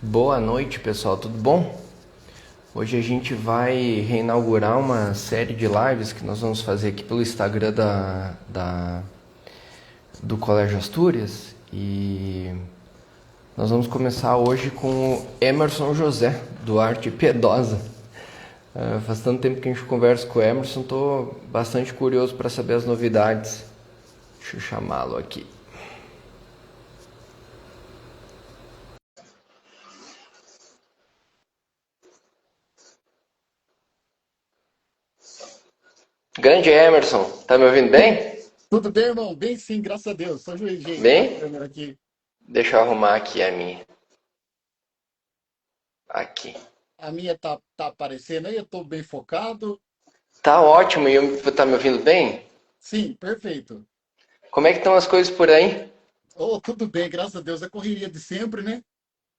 Boa noite, pessoal, tudo bom? Hoje a gente vai reinaugurar uma série de lives que nós vamos fazer aqui pelo Instagram do Colégio Astúrias e nós vamos começar hoje com o Emerson José, do Arte Piedosa. Faz tanto tempo que a gente conversa com o Emerson, estou bastante curioso para saber as novidades. Deixa eu chamá-lo aqui. Grande Emerson, tá me ouvindo bem? Tudo bem, irmão? Bem sim, graças a Deus. Só ajeitei a Bem? câmera aqui. Deixa eu arrumar aqui a minha. Aqui. A minha tá aparecendo aí, eu tô bem focado. Tá ótimo, e tá me ouvindo bem? Sim, perfeito. Como é que estão as coisas por aí? Oh, tudo bem, graças a Deus. A correria de sempre, né?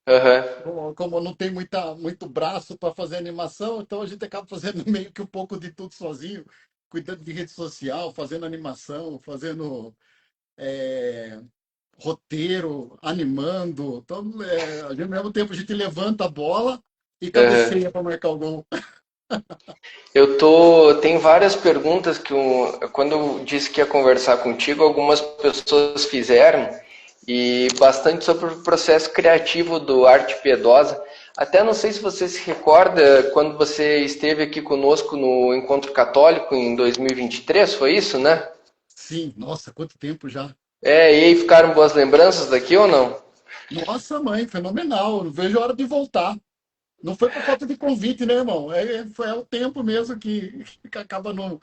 Aham. Como não tem muito braço para fazer animação, então a gente acaba fazendo meio que um pouco de tudo sozinho, cuidando de rede social, fazendo animação, fazendo é, roteiro, animando. Então, ao mesmo tempo a gente levanta a bola e Aham. cabeceia para marcar o gol. Tem várias perguntas quando eu disse que ia conversar contigo, algumas pessoas fizeram e bastante sobre o processo criativo do Arte Piedosa. Até não sei se você se recorda quando você esteve aqui conosco no Encontro Católico em 2023, foi isso, né? Sim, nossa, quanto tempo já. E aí ficaram boas lembranças daqui ou não? Nossa, mãe, fenomenal. Não vejo a hora de voltar. Não foi por falta de convite, né, irmão? Foi o tempo mesmo que acaba não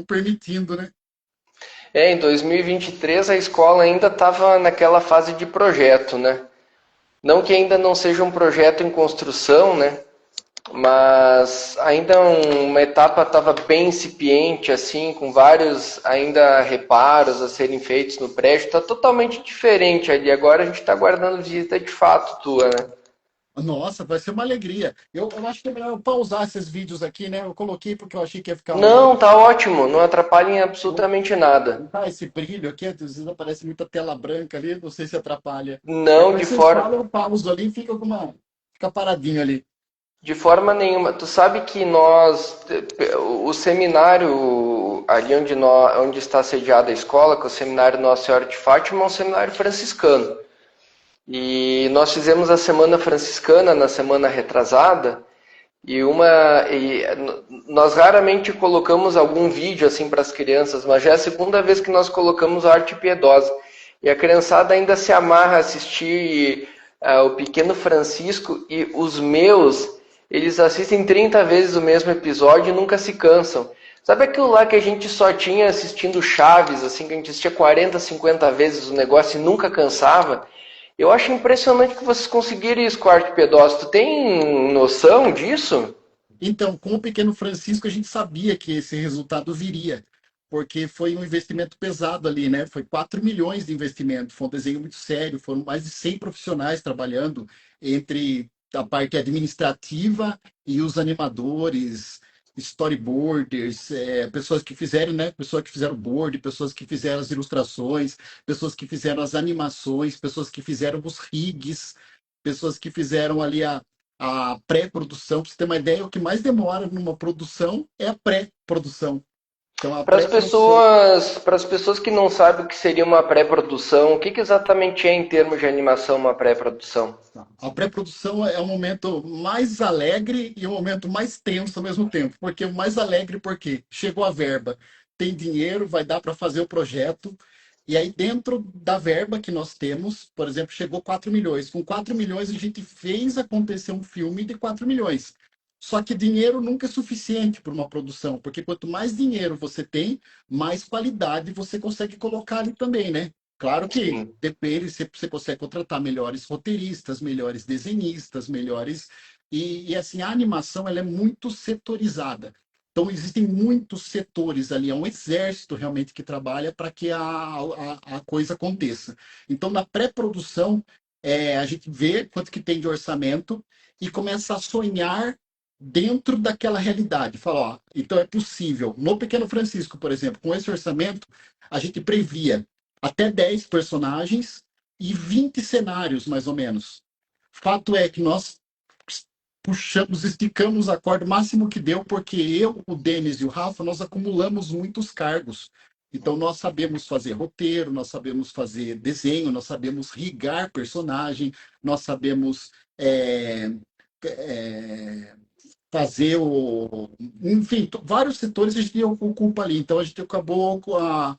permitindo, né? Em 2023 a escola ainda estava naquela fase de projeto, né? Não que ainda não seja um projeto em construção, né? Mas ainda uma etapa estava bem incipiente, assim, com vários ainda reparos a serem feitos no prédio. Está totalmente diferente ali. Agora a gente está aguardando visita de fato tua, né? Nossa, vai ser uma alegria. Eu acho que é melhor eu pausar esses vídeos aqui, né? Eu coloquei porque eu achei que ia ficar Não, tá ótimo. Não atrapalha em absolutamente nada. não tá esse brilho aqui, às vezes aparece muita tela branca ali, não sei se atrapalha. Não Depois de vocês forma. falam, eu pauso ali e fica paradinho ali. De forma nenhuma. Tu sabe que o seminário, ali onde está sediada a escola, que é o seminário Nossa Senhora de Fátima, é um seminário franciscano. E nós fizemos a Semana Franciscana na semana retrasada, e nós raramente colocamos algum vídeo assim para as crianças, mas já é a segunda vez que nós colocamos a arte piedosa. E a criançada ainda se amarra a assistir o Pequeno Francisco e os meus, eles assistem 30 vezes o mesmo episódio e nunca se cansam. Sabe aquilo lá que a gente só tinha assistindo Chaves, assim, que a gente assistia 40, 50 vezes o negócio e nunca cansava? Eu acho impressionante que vocês conseguiram isso com a arte piedosa. Tu tem noção disso? Então, com o Pequeno Francisco, a gente sabia que esse resultado viria, porque foi um investimento pesado ali, né? Foi 4 milhões de investimento, foi um desenho muito sério, foram mais de 100 profissionais trabalhando entre a parte administrativa e os animadores, storyboarders, pessoas que fizeram, né? Pessoas que fizeram board, pessoas que fizeram as ilustrações, pessoas que fizeram as animações, pessoas que fizeram os rigs, pessoas que fizeram ali a pré-produção. Para você ter uma ideia, o que mais demora numa produção é a pré-produção. Então, a pré-produção. Para as pessoas que não sabem o que seria uma pré-produção, o que exatamente é em termos de animação uma pré-produção? A pré-produção é o momento mais alegre e o momento mais tenso ao mesmo tempo. Porque o mais alegre, porque chegou a verba, tem dinheiro, vai dar para fazer o projeto. E aí, dentro da verba que nós temos, por exemplo, chegou 4 milhões. Com 4 milhões, a gente fez acontecer um filme de 4 milhões. Só que dinheiro nunca é suficiente para uma produção, porque quanto mais dinheiro você tem, mais qualidade você consegue colocar ali também, né? Claro que Sim. depende se você consegue contratar melhores roteiristas, melhores desenhistas, melhores. E assim, a animação ela é muito setorizada. Então, existem muitos setores ali, é um exército realmente que trabalha para que a coisa aconteça. Então, na pré-produção, a gente vê quanto que tem de orçamento e começa a sonhar dentro daquela realidade. Fala, ó, então é possível. No Pequeno Francisco, por exemplo, com esse orçamento, a gente previa até 10 personagens e 20 cenários, mais ou menos. Fato é que nós puxamos, esticamos a corda o máximo que deu, porque eu, o Denis e o Rafa, nós acumulamos muitos cargos. Então, nós sabemos fazer roteiro, nós sabemos fazer desenho, nós sabemos rigar personagem, nós sabemos é, fazer o. Enfim, vários setores a gente ocupa ali. Então, a gente acabou com a.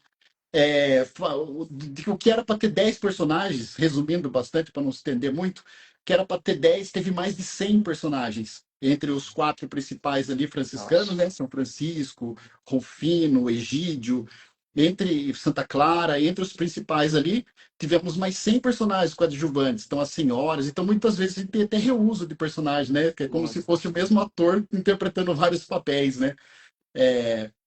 O que era para ter 10 personagens, resumindo bastante, para não se estender muito, que era para ter 10 teve mais de 100 personagens. Entre os quatro principais ali, franciscanos, Nossa. né? São Francisco, Rufino, Egídio, entre Santa Clara, entre os principais ali, tivemos mais 100 personagens coadjuvantes, então as senhoras, então muitas vezes a gente tem até reuso de personagem, né? Que é como se fosse o mesmo ator interpretando vários papéis, né?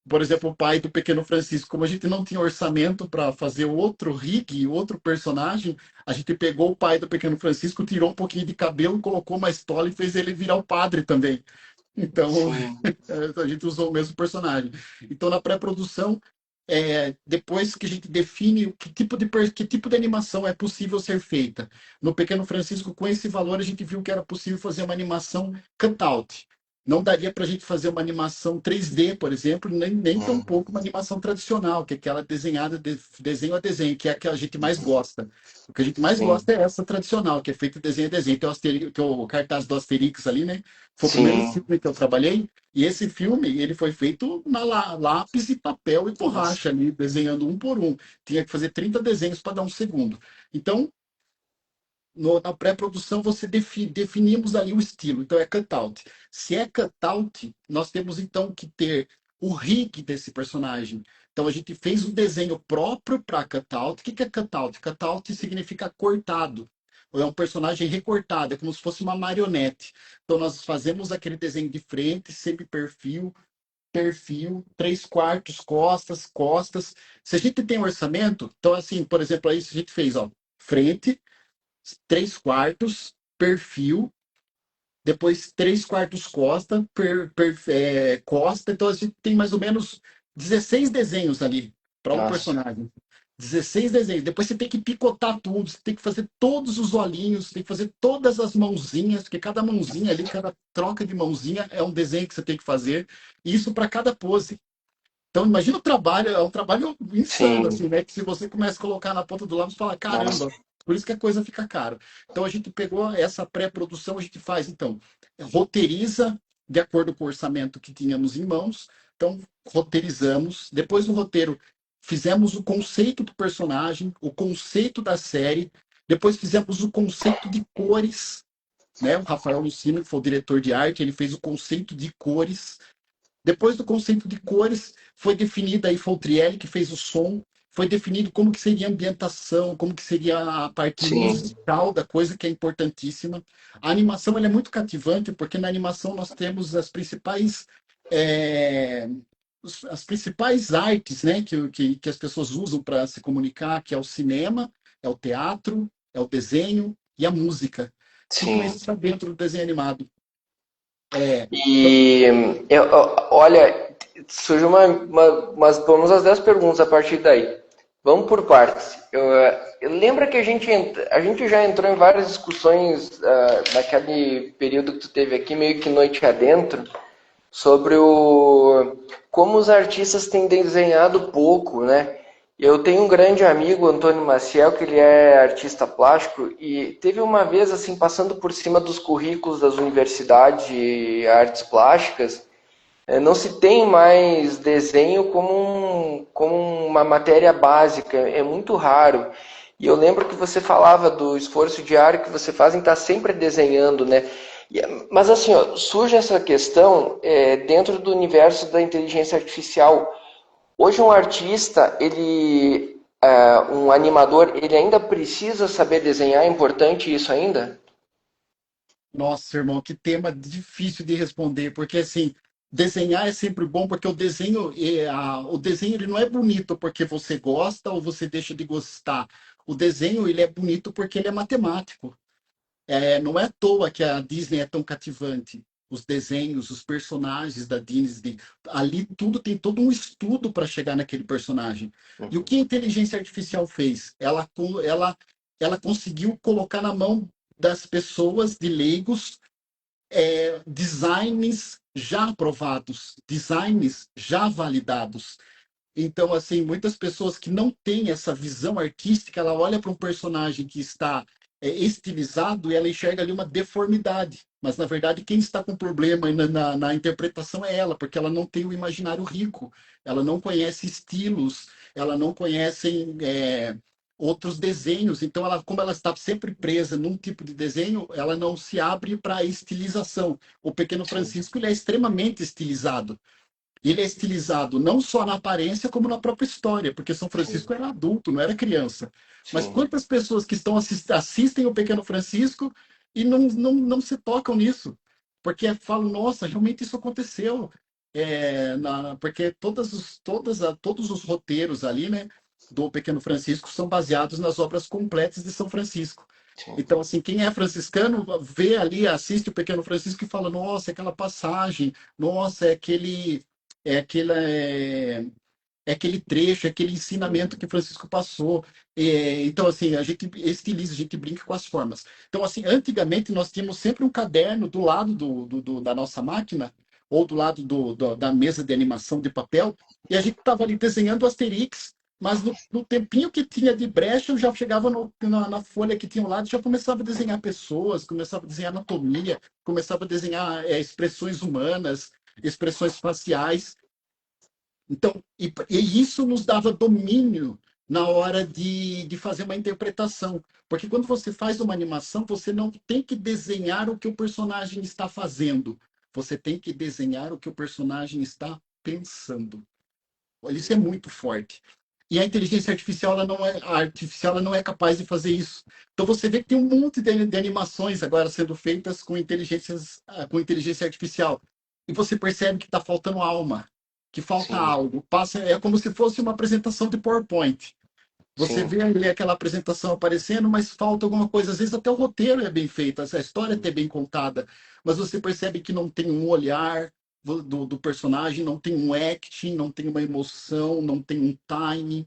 Por exemplo, o pai do pequeno Francisco, como a gente não tinha orçamento para fazer outro rig, outro personagem, a gente pegou o pai do pequeno Francisco, tirou um pouquinho de cabelo, colocou uma estola e fez ele virar o padre também. Então, Sim, a gente usou o mesmo personagem. Então, na pré-produção, depois que a gente define que tipo de animação é possível ser feita. No Pequeno Francisco, com esse valor, a gente viu que era possível fazer uma animação cutout. Não daria para a gente fazer uma animação 3D, por exemplo, nem tampouco uma animação tradicional, que é aquela desenhada de desenho a desenho, que é a que a gente mais gosta. O que a gente mais sim, gosta é essa tradicional, que é feita desenho a desenho. Tem o cartaz do Asterix ali, né? Foi o primeiro sim. filme que eu trabalhei, e esse filme, ele foi feito na lápis e papel e Nossa. borracha ali, desenhando um por um. Tinha que fazer 30 desenhos para dar um segundo. Então, na pré-produção, você definimos ali o estilo. Então, é cutout. Se é cutout, nós temos então que ter o rig desse personagem. Então, a gente fez um desenho próprio para cutout. O que é cutout? Cutout significa cortado. Ou é um personagem recortado, é como se fosse uma marionete. Então, nós fazemos aquele desenho de frente, semi-perfil, perfil, 3/4, costas, costas. Se a gente tem orçamento, então, assim, por exemplo, aí a gente fez, ó, frente, 3/4, perfil, depois 3/4 costa, costa. Então a gente tem mais ou menos 16 desenhos ali para um Nossa. personagem. 16 desenhos. Depois você tem que picotar tudo, você tem que fazer todos os olhinhos, você tem que fazer todas as mãozinhas, porque cada mãozinha ali, cada troca de mãozinha é um desenho que você tem que fazer. E isso para cada pose. Então, imagina o trabalho, é um trabalho insano, Sim. assim, né? Que se você começa a colocar na ponta do lápis, fala, Nossa. caramba, por isso que a coisa fica cara. Então, a gente pegou essa pré-produção, a gente faz, então, roteiriza de acordo com o orçamento que tínhamos em mãos. Então, roteirizamos. Depois do roteiro, fizemos o conceito do personagem, o conceito da série. Depois fizemos o conceito de cores, né? O Rafael Lucino, que foi o diretor de arte, ele fez o conceito de cores. Depois do conceito de cores, foi definida aí, foi o Trielli que fez o som, foi definido como que seria a ambientação, como que seria a parte Sim, musical da coisa, que é importantíssima. A animação ela é muito cativante, porque na animação nós temos é, as principais artes, né, que as pessoas usam para se comunicar, que é o cinema, é o teatro, é o desenho e a música. Tudo isso sim. está dentro do desenho animado. É, então, E olha, surge umas, vamos às 10 perguntas a partir daí. Vamos por partes. Lembra que a gente já entrou em várias discussões naquele período que tu teve aqui, meio que noite adentro, sobre como os artistas têm desenhado pouco, né? Eu tenho um grande amigo, Antônio Maciel, que ele é artista plástico e teve uma vez assim passando por cima dos currículos das universidades de artes plásticas, não se tem mais desenho como uma matéria básica, é muito raro. E eu lembro que você falava do esforço diário que você faz em estar sempre desenhando, né? Mas assim, ó, surge essa questão dentro do universo da inteligência artificial. Hoje um artista, um animador, ele ainda precisa saber desenhar, é importante isso ainda? nossa, irmão, que tema difícil de responder, porque assim, desenhar é sempre bom, porque o desenho ele não é bonito porque você gosta ou você deixa de gostar. O desenho ele é bonito porque ele é matemático. Não é à toa que a Disney é tão cativante. Os desenhos, os personagens da Disney, ali tudo tem todo um estudo para chegar naquele personagem. E o que a inteligência artificial fez? Ela conseguiu colocar na mão das pessoas, de leigos, designs já aprovados, designs já validados. Então, assim, muitas pessoas que não têm essa visão artística, ela olha para um personagem que está estilizado e ela enxerga ali uma deformidade. Mas, na verdade, quem está com problema na interpretação é ela, porque ela não tem o imaginário rico, ela não conhece estilos, ela não conhece outros desenhos. Então, ela, como ela está sempre presa num tipo de desenho, ela não se abre para a estilização. O Pequeno Sim, Francisco ele é extremamente estilizado. Ele é estilizado não só na aparência, como na própria história, porque São sim, Francisco era adulto, não era criança. Mas sim. quantas pessoas que estão assistem o Pequeno Francisco e não se tocam nisso? Porque falam, nossa, realmente isso aconteceu. Porque todos os roteiros ali, né, do Pequeno Francisco são baseados nas obras completas de São Francisco. Sim. Então, assim, quem é franciscano vê ali, assiste o Pequeno Francisco e fala, nossa, aquela passagem, nossa, é aquele trecho, é aquele ensinamento que Francisco passou. Então, assim, a gente estiliza, a gente brinca com as formas. Então, assim, antigamente nós tínhamos sempre um caderno do lado da nossa máquina, ou do lado da mesa de animação de papel, e a gente estava ali desenhando o Asterix, mas no tempinho que tinha de brecha, eu já chegava na folha que tinha ao lado, já começava a desenhar pessoas, começava a desenhar anatomia, começava a desenhar expressões humanas, expressões faciais. Então, e isso nos dava domínio na hora de fazer uma interpretação. Porque quando você faz uma animação, você não tem que desenhar o que o personagem está fazendo. Você tem que desenhar o que o personagem está pensando. Olha, isso é muito forte. E a inteligência artificial, ela não é capaz de fazer isso. Então você vê que tem um monte de animações agora sendo feitas com inteligência artificial. E você percebe que está faltando alma, que falta Sim, algo. É como se fosse uma apresentação de PowerPoint. Você sim, vê ali aquela apresentação aparecendo, mas falta alguma coisa. Às vezes até o roteiro é bem feito, a história é até bem contada, mas você percebe que não tem um olhar do personagem, não tem um acting, não tem uma emoção, não tem um timing.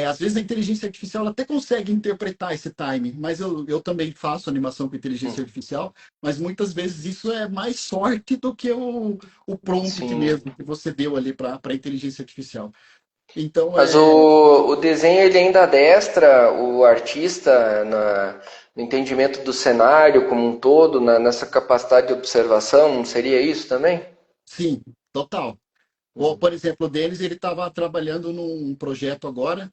Às vezes a inteligência artificial ela até consegue interpretar esse timing, mas eu também faço animação com inteligência artificial, mas muitas vezes isso é mais sorte do que o prompt sim. mesmo que você deu ali para a inteligência artificial. Então, Mas o desenho ele ainda adestra o artista no entendimento do cenário como um todo, nessa capacidade de observação, não seria isso também? sim, total. Ou, Hum. por exemplo, o Denis, ele estava trabalhando num projeto agora,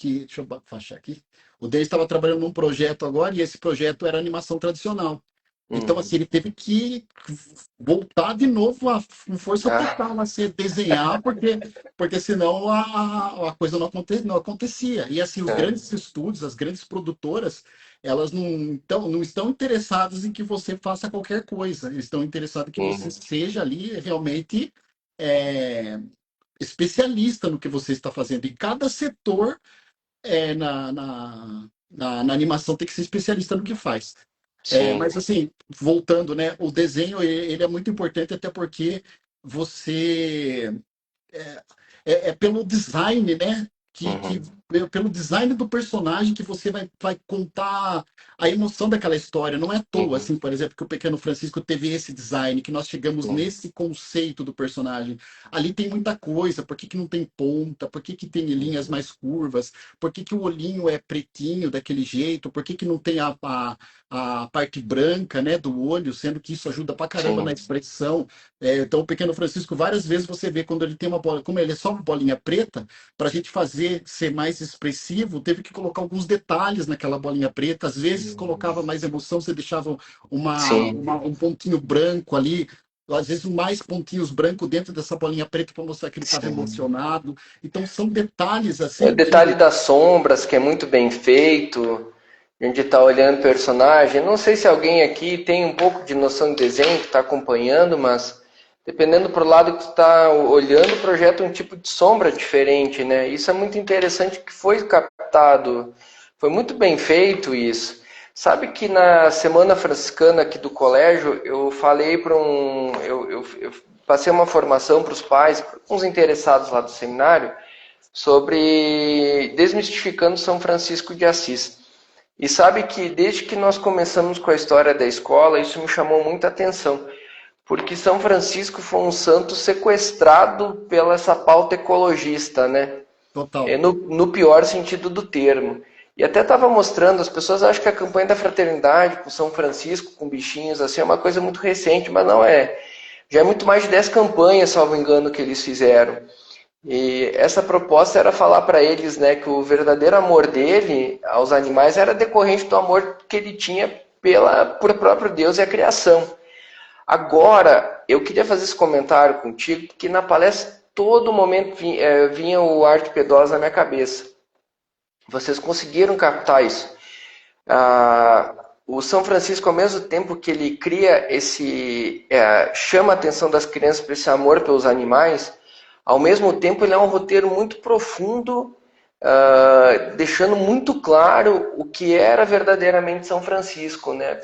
deixa eu baixar aqui. O Denis estava trabalhando num projeto agora, e esse projeto era animação tradicional. Então, Uhum. assim, ele teve que voltar de novo com força Ah, total a se desenhar, porque senão a coisa não acontecia. E, assim, os é, grandes estúdios, as grandes produtoras, elas não estão interessadas em que você faça qualquer coisa. Eles estão interessados em que você sim, seja ali realmente é, especialista no que você está fazendo. E cada setor na animação tem que ser especialista no que faz. sim. Mas assim, voltando, né? O desenho ele é muito importante até porque você é, é pelo design, né? Uhum. Pelo design do personagem que você vai contar a emoção daquela história. Não é à toa, Uhum. assim, por exemplo, que o Pequeno Francisco teve esse design, que nós chegamos Sim, nesse conceito do personagem. Ali tem muita coisa. Por que, que não tem ponta? Por que, que tem linhas mais curvas? Por que, que o olhinho é pretinho daquele jeito? Por que, que não tem a parte branca, né, do olho, sendo que isso ajuda pra caramba na sim, expressão? Então, o Pequeno Francisco, várias vezes você vê quando ele tem uma bola, como ele é só uma bolinha preta, para a gente fazer ser mais expressivo, teve que colocar alguns detalhes naquela bolinha preta. Às vezes colocava mais emoção, você deixava sim. um pontinho branco ali, às vezes mais pontinhos brancos dentro dessa bolinha preta para mostrar que ele estava Sim. emocionado. Então, são detalhes O assim detalhe que. das sombras, que é muito bem feito, a gente está olhando o personagem. Não sei se alguém aqui tem um pouco de noção de desenho, que está acompanhando, mas dependendo pro lado que tu está olhando, projeta um tipo de sombra diferente, né? Isso é muito interessante que foi captado, foi muito bem feito isso. Sabe que na Semana Franciscana aqui do colégio, eu falei para eu passei uma formação para os pais, para uns interessados lá do seminário, sobre desmistificando São Francisco de Assis. E sabe que desde que nós começamos com a história da escola, isso me chamou muita atenção, porque São Francisco foi um santo sequestrado pela essa pauta ecologista, né? Total. No pior sentido do termo. E até estava mostrando, as pessoas acham que a campanha da fraternidade com São Francisco, com bichinhos, assim, é uma coisa muito recente, mas não é. Já é muito mais de 10 campanhas, salvo engano, que eles fizeram. E essa proposta era falar para eles, né, que o verdadeiro amor dele aos animais era decorrente do amor que ele tinha por próprio Deus e a criação. Agora, eu queria fazer esse comentário contigo, porque na palestra todo momento vinha o Arte Pedrosa na minha cabeça. Vocês conseguiram captar isso. O São Francisco, ao mesmo tempo que ele cria chama a atenção das crianças para esse amor pelos animais, ao mesmo tempo ele é um roteiro muito profundo, deixando muito claro o que era verdadeiramente São Francisco, né?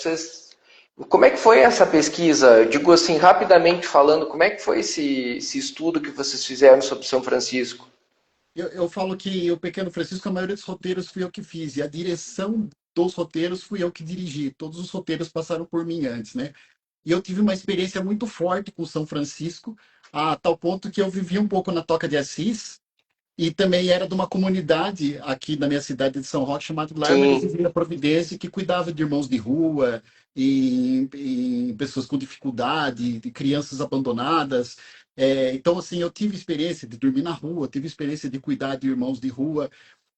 Como é que foi essa pesquisa? Digo assim, rapidamente falando, como é que foi esse estudo que vocês fizeram sobre São Francisco? Eu falo que o Pequeno Francisco, a maioria dos roteiros fui eu que fiz, e a direção dos roteiros fui eu que dirigi. Todos os roteiros passaram por mim antes, né? E eu tive uma experiência muito forte com São Francisco, a tal ponto que eu vivi um pouco na Toca de Assis, e também era de uma comunidade aqui na minha cidade de São Roque, chamada Lar Maria Sim. Zezina Providência, que cuidava de irmãos de rua, e pessoas com dificuldade, de crianças abandonadas. Então, assim, eu tive experiência de dormir na rua, tive experiência de cuidar de irmãos de rua,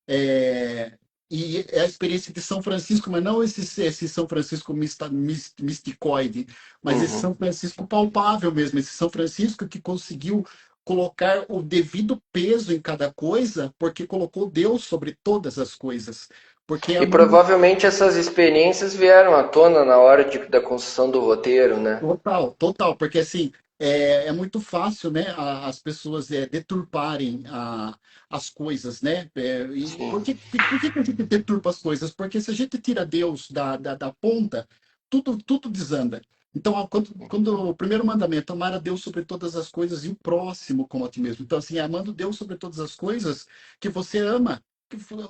é, e é a experiência de São Francisco, mas não esse São Francisco misticoide, mas esse Uhum. São Francisco palpável mesmo, esse São Francisco que conseguiu colocar o devido peso em cada coisa, porque colocou Deus sobre todas as coisas. Porque a E provavelmente essas experiências vieram à tona na hora da construção do roteiro, né? Total, total, porque assim é muito fácil, né, as pessoas deturparem as coisas, né? E Sim. por que que a gente deturpa as coisas? Porque se a gente tira Deus da ponta, tudo desanda. Então, quando o primeiro mandamento, amar a Deus sobre todas as coisas e o próximo como a ti mesmo. Então, assim, amando Deus sobre todas as coisas que você ama.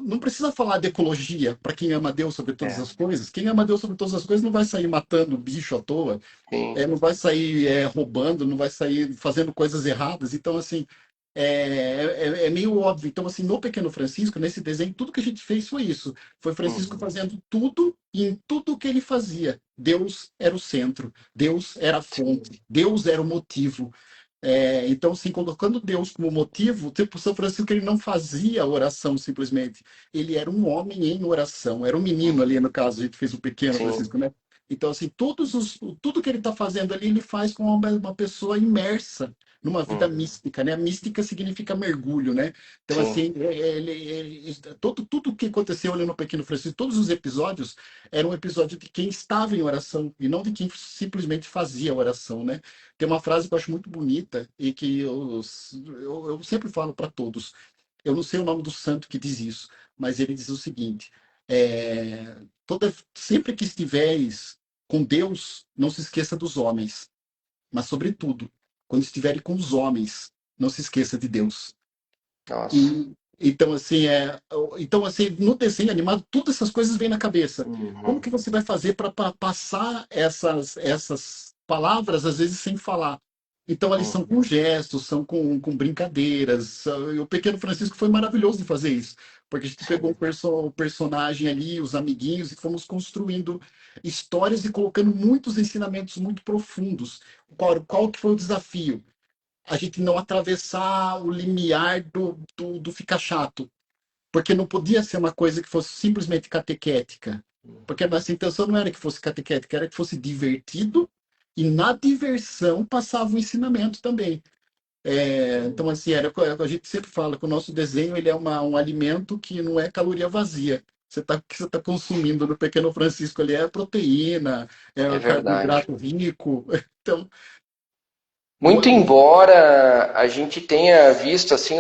Não precisa falar de ecologia para quem ama Deus sobre todas É, as coisas. Quem ama Deus sobre todas as coisas não vai sair matando bicho à toa, sim. não vai sair roubando, não vai sair fazendo coisas erradas. Então, assim, é meio óbvio. Então, assim, no Pequeno Francisco, nesse desenho, tudo que a gente fez foi isso. Foi Francisco Uhum. fazendo tudo, e em tudo que ele fazia, Deus era o centro, Deus era a fonte, Deus era o motivo. Então, assim, colocando Deus como motivo, tipo, São Francisco ele não fazia oração simplesmente. Ele era um homem em oração, era um menino ali, no caso, a gente fez o Pequeno Sim. Francisco, né? Então, assim, tudo que ele está fazendo ali, ele faz com uma pessoa imersa numa vida Uhum. mística, né? Mística significa mergulho, né? Então, Sim. assim, tudo que aconteceu ali no Pequeno Francisco, todos os episódios, era um episódio de quem estava em oração e não de quem simplesmente fazia oração, né? Tem uma frase que eu acho muito bonita e que eu sempre falo para todos. Eu não sei o nome do santo que diz isso, mas ele diz o seguinte: sempre que estiveres com Deus, não se esqueça dos homens, mas, sobretudo, quando estiverem com os homens, não se esqueça de Deus. Nossa. E, então, assim, no desenho animado, todas essas coisas vêm na cabeça. Como Uhum. que você vai fazer para passar essas palavras, às vezes, sem falar? Então, eles são Uhum. com gestos, são com brincadeiras. E o Pequeno Francisco foi maravilhoso de fazer isso, porque a gente pegou Sim. o personagem ali, os amiguinhos, e fomos construindo histórias e colocando muitos ensinamentos muito profundos. Qual que foi o desafio? A gente não atravessar o limiar do ficar chato, porque não podia ser uma coisa que fosse simplesmente catequética, porque a nossa intenção não era que fosse catequética, era que fosse divertido, e na diversão passava o ensinamento também. Então, assim, a gente sempre fala que o nosso desenho ele é um alimento que não é caloria vazia. O que você está consumindo no Pequeno Francisco ali é proteína, É é verdade. carboidrato rico. Então, o, Muito embora a gente tenha visto assim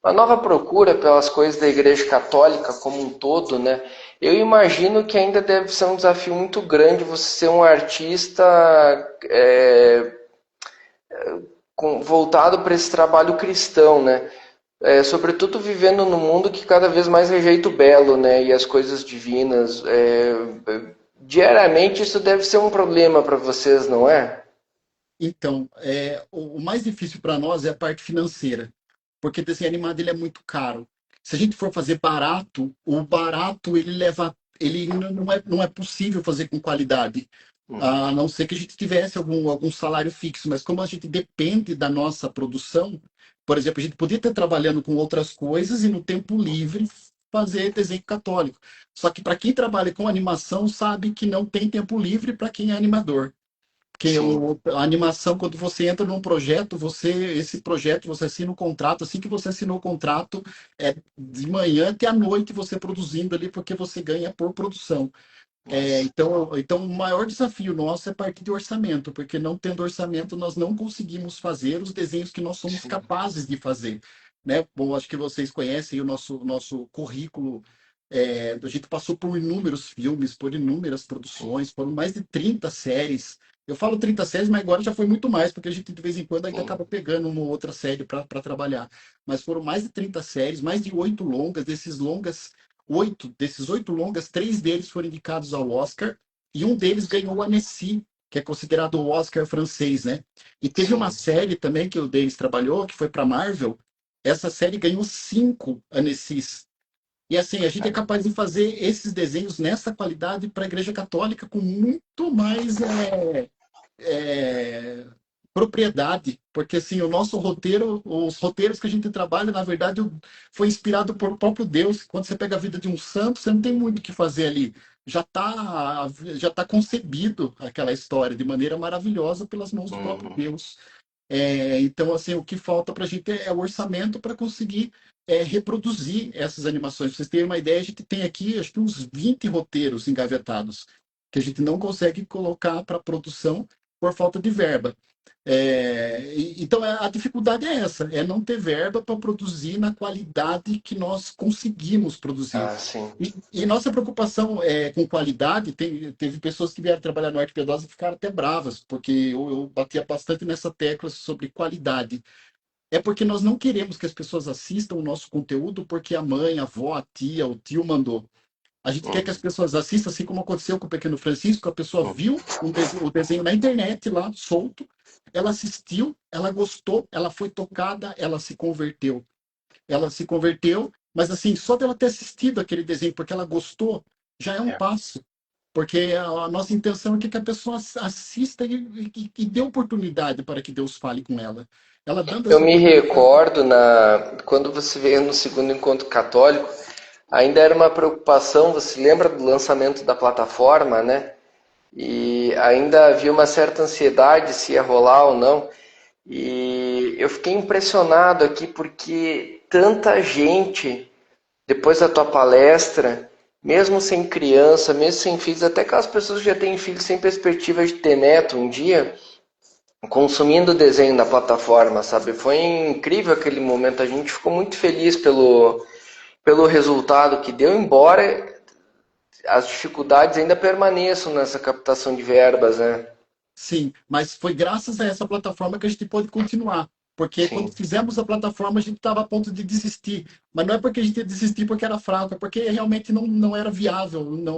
uma nova procura pelas coisas da Igreja Católica como um todo, né? Eu imagino que ainda deve ser um desafio muito grande você ser um artista voltado para esse trabalho cristão, né? sobretudo vivendo num mundo que cada vez mais rejeita o belo, né? E as coisas divinas. Diariamente isso deve ser um problema para vocês, não é? Então, o mais difícil para nós é a parte financeira, porque desenho animado ele é muito caro. Se a gente for fazer barato, o barato ele não é possível fazer com qualidade, Uhum. a não ser que a gente tivesse algum salário fixo. Mas como a gente depende da nossa produção, por exemplo, a gente podia estar trabalhando com outras coisas e no tempo livre fazer desenho católico. Só que para quem trabalha com animação sabe que não tem tempo livre para quem é animador. Porque Sim. a animação, quando você entra num projeto, esse projeto, você assina um contrato, assim que você assinou o contrato, de manhã até à noite você produzindo ali, porque você ganha por produção. Nossa. Então, o maior desafio nosso é partir de orçamento, porque não tendo orçamento, nós não conseguimos fazer os desenhos que nós somos Sim. capazes de fazer. Né? Bom, acho que vocês conhecem o nosso currículo. A gente passou por inúmeros filmes, por inúmeras Sim. produções, foram mais de 30 séries. Eu falo 30 séries, mas agora já foi muito mais, porque a gente de vez em quando ainda Sim. acaba pegando uma outra série para trabalhar. Mas foram mais de 30 séries, mais de 8 longas. Desses 8 longas, 3 deles foram indicados ao Oscar e um deles ganhou o Annecy, que é considerado o Oscar francês, né? E teve uma Sim. série também que o Denis trabalhou, que foi para Marvel. Essa série ganhou 5 Annecy's. E assim, a gente é capaz de fazer esses desenhos nessa qualidade para a Igreja Católica com muito mais é, propriedade, porque assim, o nosso roteiro, os roteiros que a gente trabalha, na verdade, foi inspirado por próprio Deus. Quando você pega a vida de um santo, você não tem muito o que fazer ali. Já tá concebido aquela história de maneira maravilhosa pelas mãos do próprio Uhum. Deus. Então, assim, o que falta para a gente é o orçamento para conseguir reproduzir essas animações. Pra vocês terem uma ideia, a gente tem aqui, acho que uns 20 roteiros engavetados, que a gente não consegue colocar para produção por falta de verba. Então, a dificuldade é essa, é não ter verba para produzir na qualidade que nós conseguimos produzir. Ah, sim. E nossa preocupação com qualidade, teve pessoas que vieram trabalhar no Arte Piedosa e ficaram até bravas, porque eu batia bastante nessa tecla sobre qualidade. É porque nós não queremos que as pessoas assistam o nosso conteúdo porque a mãe, a avó, a tia, o tio mandou. A gente quer que as Uhum. pessoas assistam, assim como aconteceu com o Pequeno Francisco, a pessoa viu o desenho na internet lá, solto, ela assistiu, ela gostou, ela foi tocada, ela se converteu. Ela se converteu, mas assim, só dela ter assistido aquele desenho porque ela gostou, já é um É. passo. Porque a nossa intenção é que a pessoa assista e dê oportunidade para que Deus fale com ela. Ela dando Eu essa me oportunidade. recordo quando você veio no segundo encontro católico, ainda era uma preocupação, você lembra do lançamento da plataforma, né? E ainda havia uma certa ansiedade se ia rolar ou não. E eu fiquei impressionado aqui porque tanta gente, depois da tua palestra, mesmo sem criança, mesmo sem filhos, até aquelas pessoas que já têm filhos sem perspectiva de ter neto um dia, consumindo o desenho da plataforma, sabe? Foi incrível aquele momento, a gente ficou muito feliz pelo resultado que deu, embora as dificuldades ainda permaneçam nessa captação de verbas, né? Sim, mas foi graças a essa plataforma que a gente pôde continuar. Porque quando Sim, fizemos a plataforma, a gente estava a ponto de desistir. Mas não é porque a gente ia desistir porque era fraco, é porque realmente não era viável, sim.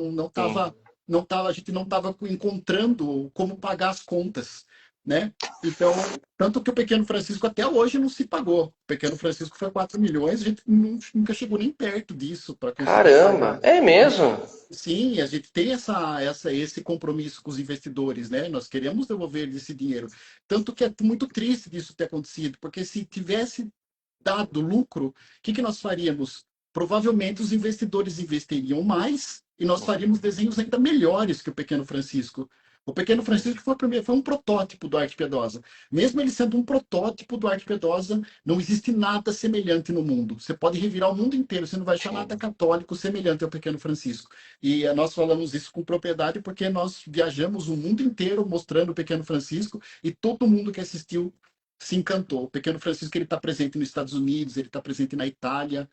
a gente não estava encontrando como pagar as contas, né? Então, tanto que o Pequeno Francisco até hoje não se pagou. O Pequeno Francisco foi 4 milhões, a gente nunca chegou nem perto disso para conseguir Caramba, pagar. é mesmo? Sim, a gente tem esse compromisso com os investidores, né? Nós queremos devolver esse dinheiro. Tanto que é muito triste disso ter acontecido, porque se tivesse dado lucro, o que nós faríamos? Provavelmente os investidores investiriam mais e nós faríamos desenhos ainda melhores que o Pequeno Francisco. O Pequeno Francisco foi um protótipo do Arte Piedosa. Mesmo ele sendo um protótipo do Arte Piedosa, não existe nada semelhante no mundo. Você pode revirar o mundo inteiro, você não vai achar nada Sim. católico semelhante ao Pequeno Francisco. E nós falamos isso com propriedade porque nós viajamos o mundo inteiro mostrando o Pequeno Francisco e todo mundo que assistiu se encantou. O Pequeno Francisco ele está presente nos Estados Unidos, ele está presente na Itália,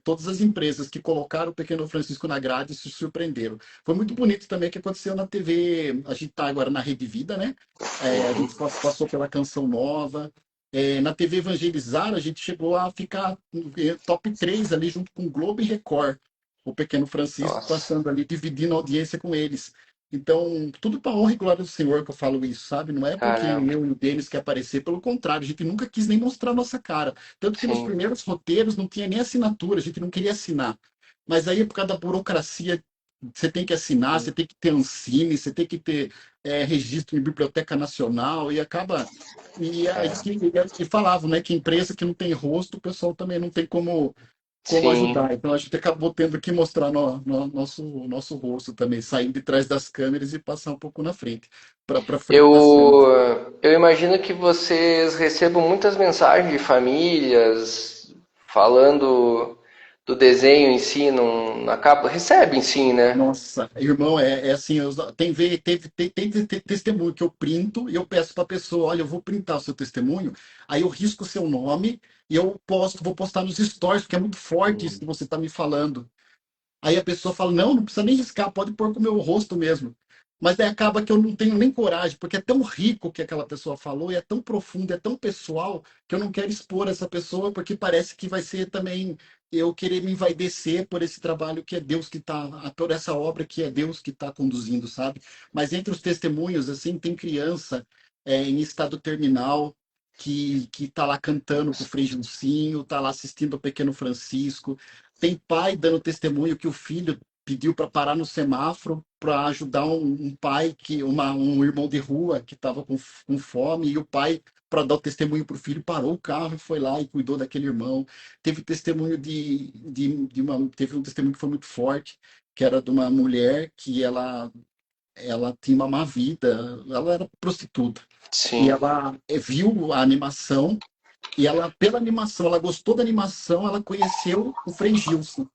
todas as empresas que colocaram o Pequeno Francisco na grade se surpreenderam. Foi muito bonito também o que aconteceu na TV. A gente está agora na Rede Vida, né? A gente passou pela Canção Nova. Na TV Evangelizar, a gente chegou a ficar no top 3 ali, junto com Globo e Record. O Pequeno Francisco Nossa, passando ali, dividindo a audiência com eles. Então, tudo para honra e glória do Senhor que eu falo isso, sabe? Não é porque caramba. eu e o Denis quer aparecer, pelo contrário, a gente nunca quis nem mostrar a nossa cara. Tanto que nos Sim, primeiros roteiros não tinha nem assinatura, a gente não queria assinar. Mas aí, por causa da burocracia, você tem que assinar, você tem que ter Ancine, você tem que ter registro em Biblioteca Nacional, e acaba. E aí é, e falavam, né, que empresa que não tem rosto, o pessoal também não tem como sim. ajudar. Então a gente acabou tendo que mostrar nosso rosto também, sair de trás das câmeras e passar um pouco na frente, para frente das câmeras. Eu imagino que vocês recebam muitas mensagens de famílias falando do desenho em si, não acaba, recebem sim, né? Nossa, irmão, é assim, tem testemunho que eu printo e eu peço para a pessoa, olha, eu vou printar o seu testemunho, aí eu risco o seu nome e eu vou postar nos stories, porque é muito forte isso que você está me falando. Aí a pessoa fala, não, não precisa nem riscar, pode pôr com o meu rosto mesmo. Mas daí acaba que eu não tenho nem coragem, porque é tão rico o que aquela pessoa falou, e é tão profundo, é tão pessoal, que eu não quero expor essa pessoa, porque parece que vai ser também eu querer me envaidecer por esse trabalho que é Deus que está, por essa obra que é Deus que está conduzindo, sabe? Mas entre os testemunhos, assim, tem criança em estado terminal, que tá lá cantando com o Frei Gilcinho, tá lá assistindo o Pequeno Francisco, tem pai dando testemunho que o filho pediu para parar no semáforo para ajudar um pai um irmão de rua que estava com fome, e o pai, para dar o testemunho para o filho, parou o carro e foi lá e cuidou daquele irmão. Teve testemunho teve um testemunho que foi muito forte, que era de uma mulher que ela tinha uma má vida, ela era prostituta. E Sim. ela viu a animação, e ela, pela animação, ela gostou da animação, ela conheceu o Frei Gilson.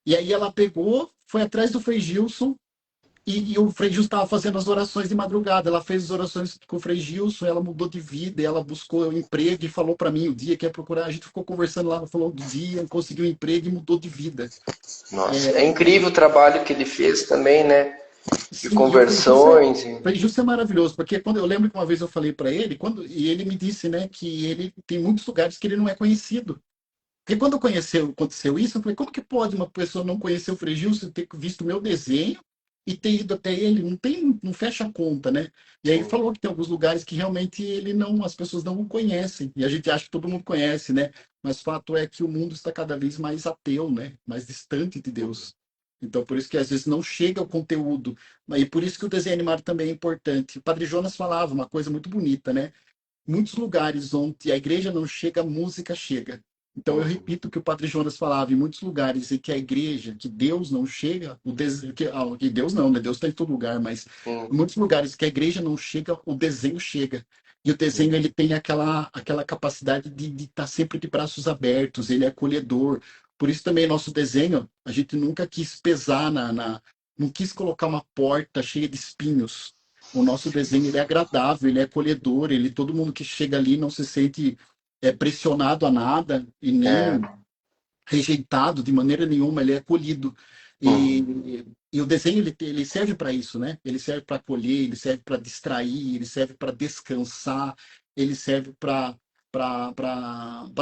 E aí ela pegou, foi atrás do Frei Gilson, e o Frei Gilson estava fazendo as orações de madrugada. Ela fez as orações com o Frei Gilson, ela mudou de vida, ela buscou um emprego e falou para mim o dia que ia procurar. A gente ficou conversando lá, falou do dia, conseguiu um emprego e mudou de vida. Nossa, é incrível o trabalho que ele fez também, né? De Sim, e o conversões. Frei Gilson é maravilhoso, porque quando eu lembro que uma vez eu falei para ele, e ele me disse, né, que ele tem muitos lugares que ele não é conhecido. Porque quando aconteceu isso, eu falei, como que pode uma pessoa não conhecer o Frei Gilson, ter visto o meu desenho e ter ido até ele? Não fecha a conta, né? E aí ele Sim. falou que tem alguns lugares que realmente as pessoas não o conhecem. E a gente acha que todo mundo conhece, né? Mas fato é que o mundo está cada vez mais ateu, né? Mais distante de Deus. Então, por isso que às vezes não chega o conteúdo. E por isso que o desenho animado também é importante. O Padre Jonas falava uma coisa muito bonita, né? Muitos lugares onde a igreja não chega, a música chega. Então eu Uhum. repito o que o Padre Jonas falava, em muitos lugares em que a igreja, que Deus não chega, que Deus não, né? Deus está em todo lugar, mas Sim. em muitos lugares que a igreja não chega, o desenho chega. E o desenho ele tem aquela capacidade de estar sempre de braços abertos, ele é acolhedor. Por isso também nosso desenho, a gente nunca quis pesar não quis colocar uma porta cheia de espinhos. O nosso desenho ele é agradável, ele é acolhedor, todo mundo que chega ali não se sente pressionado a nada e É. nem rejeitado de maneira nenhuma, ele é acolhido. Uhum. E o desenho ele serve para isso, né? Ele serve para acolher, ele serve para distrair, ele serve para descansar, ele serve para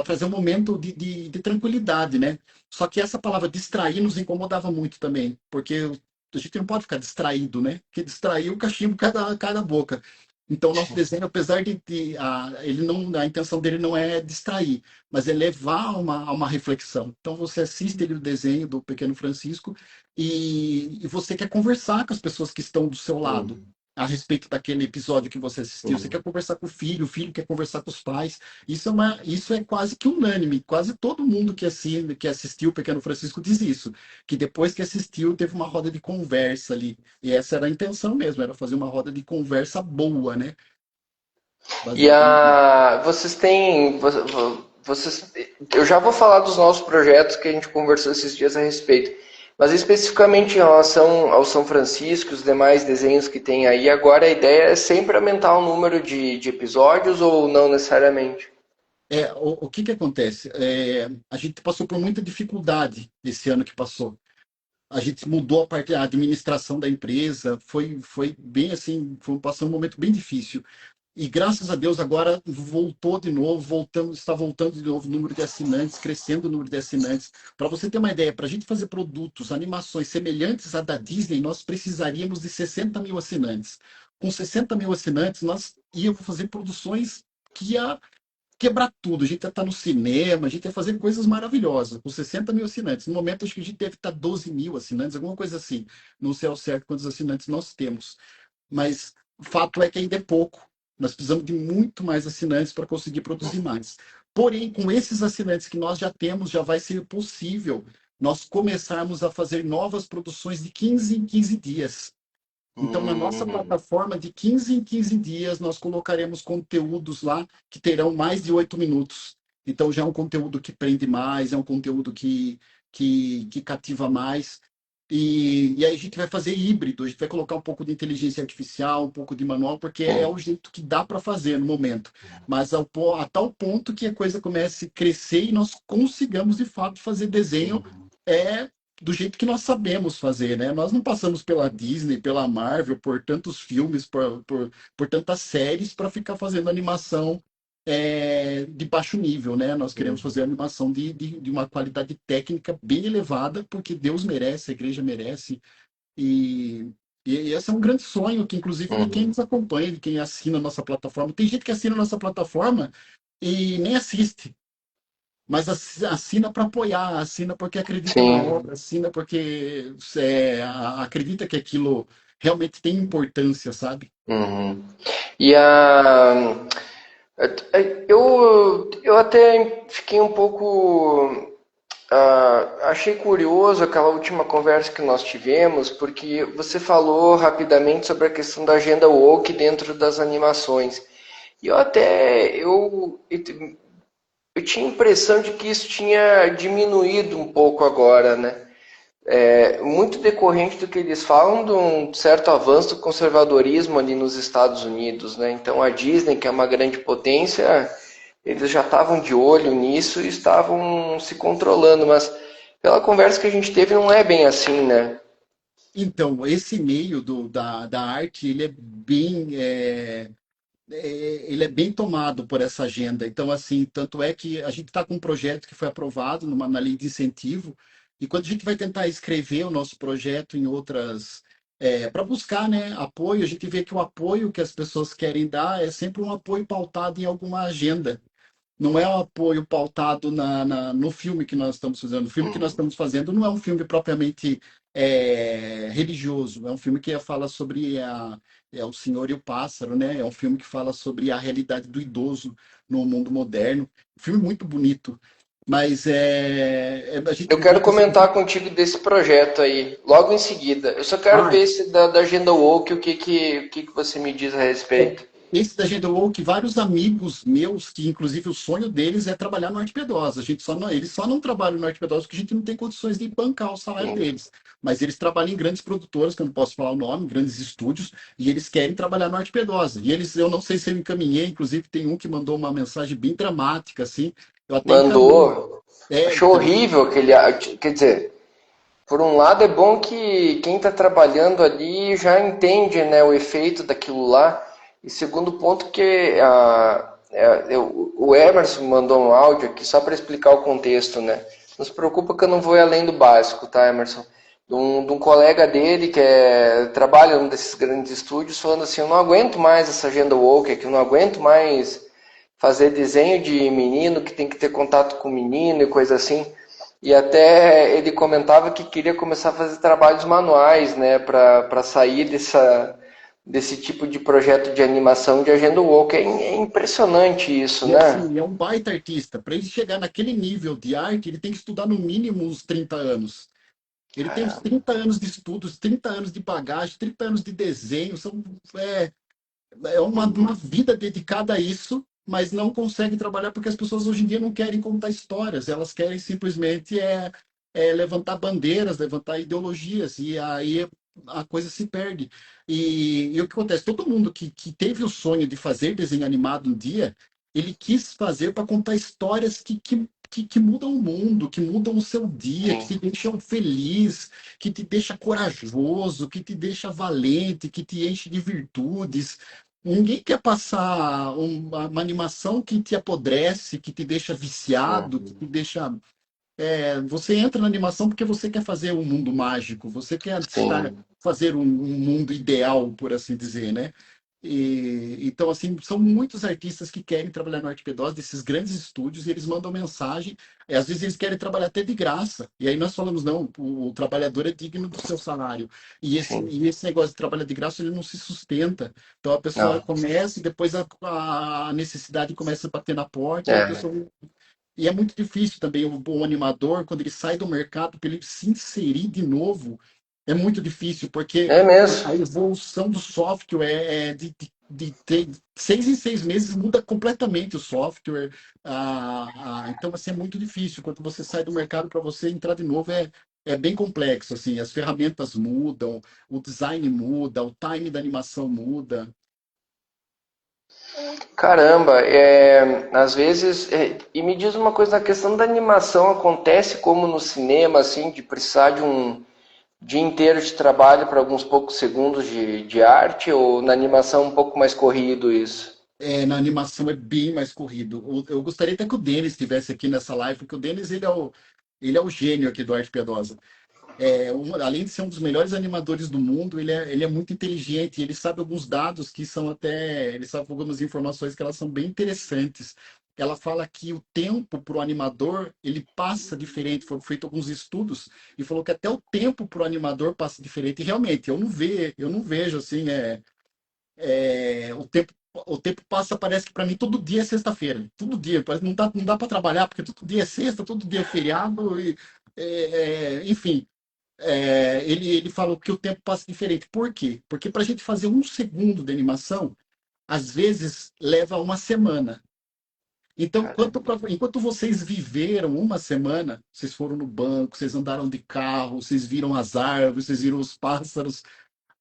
trazer um momento de tranquilidade, né? Só que essa palavra distrair nos incomodava muito também, porque a gente não pode ficar distraído, né? Porque distrair o cachimbo cai da boca. Então, o nosso desenho, apesar ele não, a intenção dele não é distrair, mas é levar a uma reflexão. Então, você assiste o desenho do Pequeno Francisco e você quer conversar com as pessoas que estão do seu lado Uhum. a respeito daquele episódio que você assistiu. Você quer Uhum. conversar com o filho quer conversar com os pais. Isso é quase que unânime. Quase todo mundo que assistiu o Pequeno Francisco diz isso, que depois que assistiu teve uma roda de conversa ali. E essa era a intenção mesmo, era fazer uma roda de conversa boa, né? E Baseada em. vocês têm, vocês, eu já vou falar dos nossos projetos que a gente conversou esses dias a respeito, mas especificamente em relação ao São Francisco, os demais desenhos que tem aí, agora a ideia é sempre aumentar o número de episódios ou não necessariamente? O que que acontece? A gente passou por muita dificuldade esse ano que passou. A gente mudou a administração da empresa, foi bem assim, passou um momento bem difícil. E graças a Deus agora voltou de novo, está voltando de novo o número de assinantes, crescendo o número de assinantes. Para você ter uma ideia, para a gente fazer produtos, animações semelhantes à da Disney, nós precisaríamos de 60 mil assinantes. Com 60 mil assinantes, nós íamos fazer produções que ia quebrar tudo. A gente ia estar no cinema, a gente ia fazer coisas maravilhosas, com 60 mil assinantes. No momento, acho que a gente deve estar 12 mil assinantes, alguma coisa assim. Não sei ao certo quantos assinantes nós temos. Mas o fato é que ainda é pouco. Nós precisamos de muito mais assinantes para conseguir produzir mais. Porém, com esses assinantes que nós já temos, já vai ser possível nós começarmos a fazer novas produções de 15 em 15 dias. Então, na nossa Hum, plataforma, de 15 em 15 dias, nós colocaremos conteúdos lá que terão mais de 8 minutos. Então, já é um conteúdo que prende mais, é um conteúdo que cativa mais. E aí a gente vai fazer híbrido, a gente vai colocar um pouco de inteligência artificial, um pouco de manual, porque é hum, o jeito que dá para fazer no momento. Mas a tal ponto que a coisa comece a crescer e nós consigamos, de fato, fazer desenho é do jeito que nós sabemos fazer, né? Nós não passamos pela Disney, pela Marvel, por tantos filmes, por tantas séries para ficar fazendo animação de baixo nível, né? Nós queremos fazer animação de uma qualidade técnica bem elevada, porque Deus merece, a igreja merece, e, e esse é um grande sonho, que inclusive de quem hum. nos acompanha, de quem assina a nossa plataforma. Tem gente que assina a nossa plataforma e nem assiste, mas assina para apoiar, assina porque acredita na Sim. obra, assina porque acredita que aquilo realmente tem importância, sabe? Uhum. E a, eu até fiquei um pouco. Achei curioso aquela última conversa que nós tivemos, porque você falou rapidamente sobre a questão da agenda woke dentro das animações. E eu tinha a impressão de que isso tinha diminuído um pouco agora, né? Muito decorrente do que eles falam de um certo avanço do conservadorismo ali nos Estados Unidos, né? Então a Disney, que é uma grande potência, eles já estavam de olho nisso e estavam se controlando, mas pela conversa que a gente teve não é bem assim, né? Então, esse meio da arte, ele é bem tomado por essa agenda. Então, assim, tanto é que a gente está com um projeto que foi aprovado na lei de incentivo, e quando a gente vai tentar escrever o nosso projeto em outras. Para buscar, né, apoio, a gente vê que o apoio que as pessoas querem dar é sempre um apoio pautado em alguma agenda. Não é um apoio pautado no filme que nós estamos fazendo. O filme que nós estamos fazendo não é um filme propriamente religioso, é um filme que fala sobre o Senhor e o Pássaro, né? É um filme que fala sobre a realidade do idoso no mundo moderno. Um filme muito bonito, mas a gente Eu quero encontra esse. comentar contigo desse projeto aí, logo em seguida. Eu só quero Ah, ver esse da Agenda Woke, o que você me diz a respeito. esse da Agenda Woke, vários amigos meus, que inclusive o sonho deles é trabalhar no Arte Pedrosa. A gente só não, eles só não trabalham no Arte Pedrosa porque a gente não tem condições de bancar o salário deles. Mas eles trabalham em grandes produtoras, que eu não posso falar o nome, grandes estúdios, e eles querem trabalhar no Arte Pedrosa. E eles, eu não sei se eu encaminhei, inclusive tem um que mandou uma mensagem bem dramática, assim. Eu até encaminhei. Mandou. Achou Então, horrível aquele. Quer dizer, por um lado é bom que quem está trabalhando ali já entende, né, o efeito daquilo lá. E segundo ponto que o Emerson mandou um áudio aqui só para explicar o contexto, né? Não se preocupa que eu não vou ir além do básico, tá, Emerson? De um colega dele que trabalha num desses grandes estúdios falando assim, eu não aguento mais essa agenda woke aqui, eu não aguento mais fazer desenho de menino que tem que ter contato com menino e coisa assim. E até ele comentava que queria começar a fazer trabalhos manuais, né, para sair desse tipo de projeto de animação de agenda woke. É impressionante isso, e né? assim, é um baita artista. Para ele chegar naquele nível de arte, ele tem que estudar no mínimo uns 30 anos. Ele tem uns Caramba. 30 anos de estudos, 30 anos de bagagem, 30 anos de desenho. É, é uma vida dedicada a isso, mas não consegue trabalhar porque as pessoas hoje em dia não querem contar histórias. Elas querem simplesmente levantar bandeiras, levantar ideologias. E aí a coisa se perde. E o que acontece? Todo mundo que teve o sonho de fazer desenho animado um dia, ele quis fazer para contar histórias que mudam o mundo, que mudam o seu dia, que Sim. te deixam feliz, que te deixa corajoso, que te deixa valente, que te enche de virtudes. ninguém quer passar uma animação que te apodrece, que te deixa viciado, que te Uhum. deixa. Você entra na animação porque você quer fazer um mundo mágico, você quer estar, Sim, fazer um mundo ideal, por assim dizer, né? Então, assim, são muitos artistas que querem trabalhar no Arte Pedrosa, desses grandes estúdios, e eles mandam mensagem, às vezes eles querem trabalhar até de graça, e aí nós falamos, não, o trabalhador é digno do seu salário, sim. e esse negócio de trabalhar de graça, ele não se sustenta, então a pessoa Não. começa, e depois a necessidade começa a bater na porta, e a É, pessoa e é muito difícil também o animador, quando ele sai do mercado, para ele se inserir de novo, é muito difícil, porque é a mesmo. evolução do software de 6 em 6 meses muda completamente o software. Então, assim, é muito difícil. Quando você sai do mercado, para você entrar de novo, é bem complexo. Assim, as ferramentas mudam, o design muda, o time da animação muda. Caramba, às vezes, e me diz uma coisa, a questão da animação acontece como no cinema, assim, de precisar de um dia inteiro de trabalho para alguns poucos segundos de arte, ou na animação um pouco mais corrido isso? Na animação é bem mais corrido. Eu gostaria até que o Denis estivesse aqui nessa live, porque o Denis ele é o gênio aqui do Arte Piedosa. Além de ser um dos melhores animadores do mundo, ele é muito inteligente, ele sabe alguns dados que são até, ele sabe algumas informações que elas são bem interessantes. Ela fala que o tempo para o animador, ele passa diferente, foram feitos alguns estudos, e falou que até o tempo para o animador passa diferente. E realmente, eu não vejo assim, o tempo passa, parece que para mim todo dia é sexta-feira. Todo dia, parece que não dá para trabalhar, porque todo dia é sexta, todo dia é feriado, enfim. Ele falou que o tempo passa diferente. Por quê? Porque para a gente fazer 1 segundo de animação, às vezes leva uma semana. Então, Caramba. enquanto vocês viveram uma semana, vocês foram no banco, vocês andaram de carro, vocês viram as árvores, vocês viram os pássaros,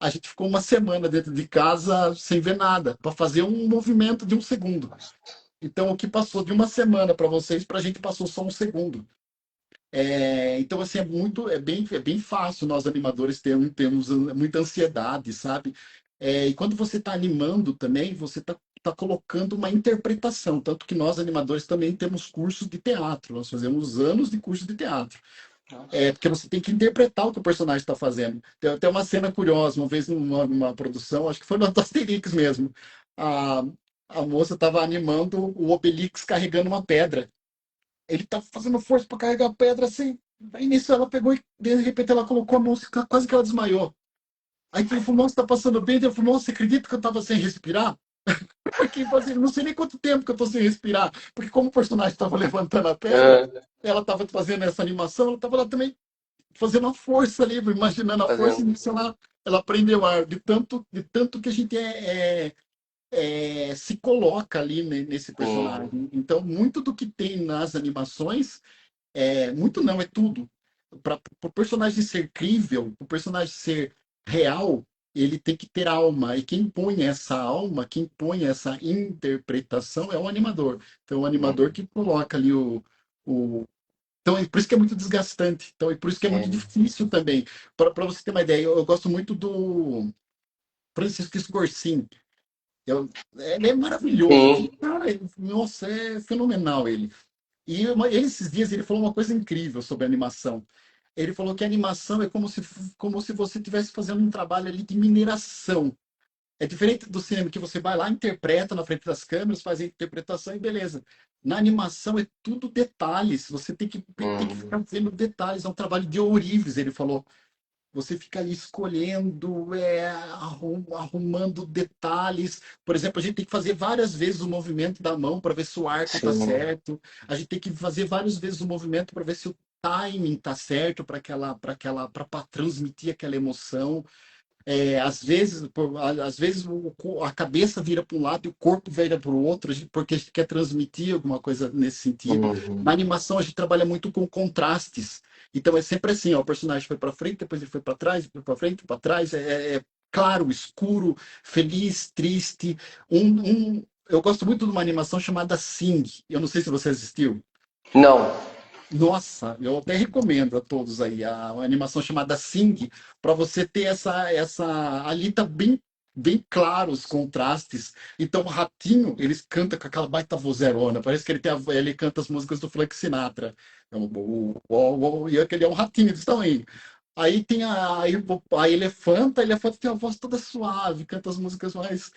a gente ficou uma semana dentro de casa sem ver nada, para fazer um movimento de 1 segundo. Então, o que passou de uma semana para vocês, para a gente passou só 1 segundo. Então, assim, é bem fácil nós animadores termos muita ansiedade, sabe? E quando você está animando também, você está colocando uma interpretação. Tanto que nós, animadores, também temos cursos de teatro. Nós fazemos anos de curso de teatro. Nossa. Porque você tem que interpretar o que o personagem está fazendo. Tem até uma cena curiosa, uma vez numa produção, acho que foi no Asterix mesmo. A, a moça estava animando o Obelix carregando uma pedra. Ele estava fazendo força para carregar a pedra assim. Aí nisso ela pegou e de repente ela colocou a mão, quase que ela desmaiou. Aí ele falou, nossa, tá passando bem. Eu falei, nossa, você acredita que eu estava sem respirar? Porque assim, não sei nem quanto tempo que eu tô sem respirar. Porque como o personagem estava levantando a pedra, Ah, ela estava fazendo essa animação, ela estava lá também fazendo a força ali, imaginando a força, e fazendo. nisso ela prendeu ar, de tanto que a gente se coloca ali nesse Sim. personagem. Então, muito do que tem nas animações, muito não, é tudo. Para o personagem ser crível, para o personagem ser real, ele tem que ter alma. E quem põe essa alma, quem põe essa interpretação é o animador. Então, o animador Uhum. que coloca ali o, então, é por isso que é muito desgastante. Então, é por isso que é muito É. difícil também. Para você ter uma ideia, eu gosto muito do Francisco Scorsin. Ele é maravilhoso. Sim. Aquele cara, nossa, é fenomenal ele. E ele, esses dias ele falou uma coisa incrível sobre animação. Ele falou que a animação é como se você estivesse fazendo um trabalho ali de mineração. É diferente do cinema, que você vai lá, interpreta na frente das câmeras, faz a interpretação e beleza. Na animação é tudo detalhes. Você tem que ficar Uhum. vendo detalhes. É um trabalho de ourives, ele falou. Você fica ali escolhendo, arrumando detalhes. Por exemplo, a gente tem que fazer várias vezes o movimento da mão para ver se o arco está Sim. certo. A gente tem que fazer várias vezes o movimento para ver se o timing está certo para transmitir aquela emoção. Às vezes a cabeça vira para um lado e o corpo vira para o outro, porque a gente quer transmitir alguma coisa nesse sentido. Na Uhum. animação, a gente trabalha muito com contrastes. Então, é sempre assim: ó, o personagem foi para frente, depois ele foi para trás, foi para frente, para trás. É claro, escuro, feliz, triste. Eu gosto muito de uma animação chamada Sing. Eu não sei se você assistiu. Não. Nossa, eu até recomendo a todos aí a animação chamada Sing, para você ter essa ali tá bem bem claros os contrastes. Então, o Ratinho, eles cantam com aquela baita vozerona. Parece que ele canta as músicas do Frank Sinatra. E aquele é um ratinho desse tamanho. Aí tem a Elefanta, a Elefanta tem uma voz toda suave, canta as músicas mais.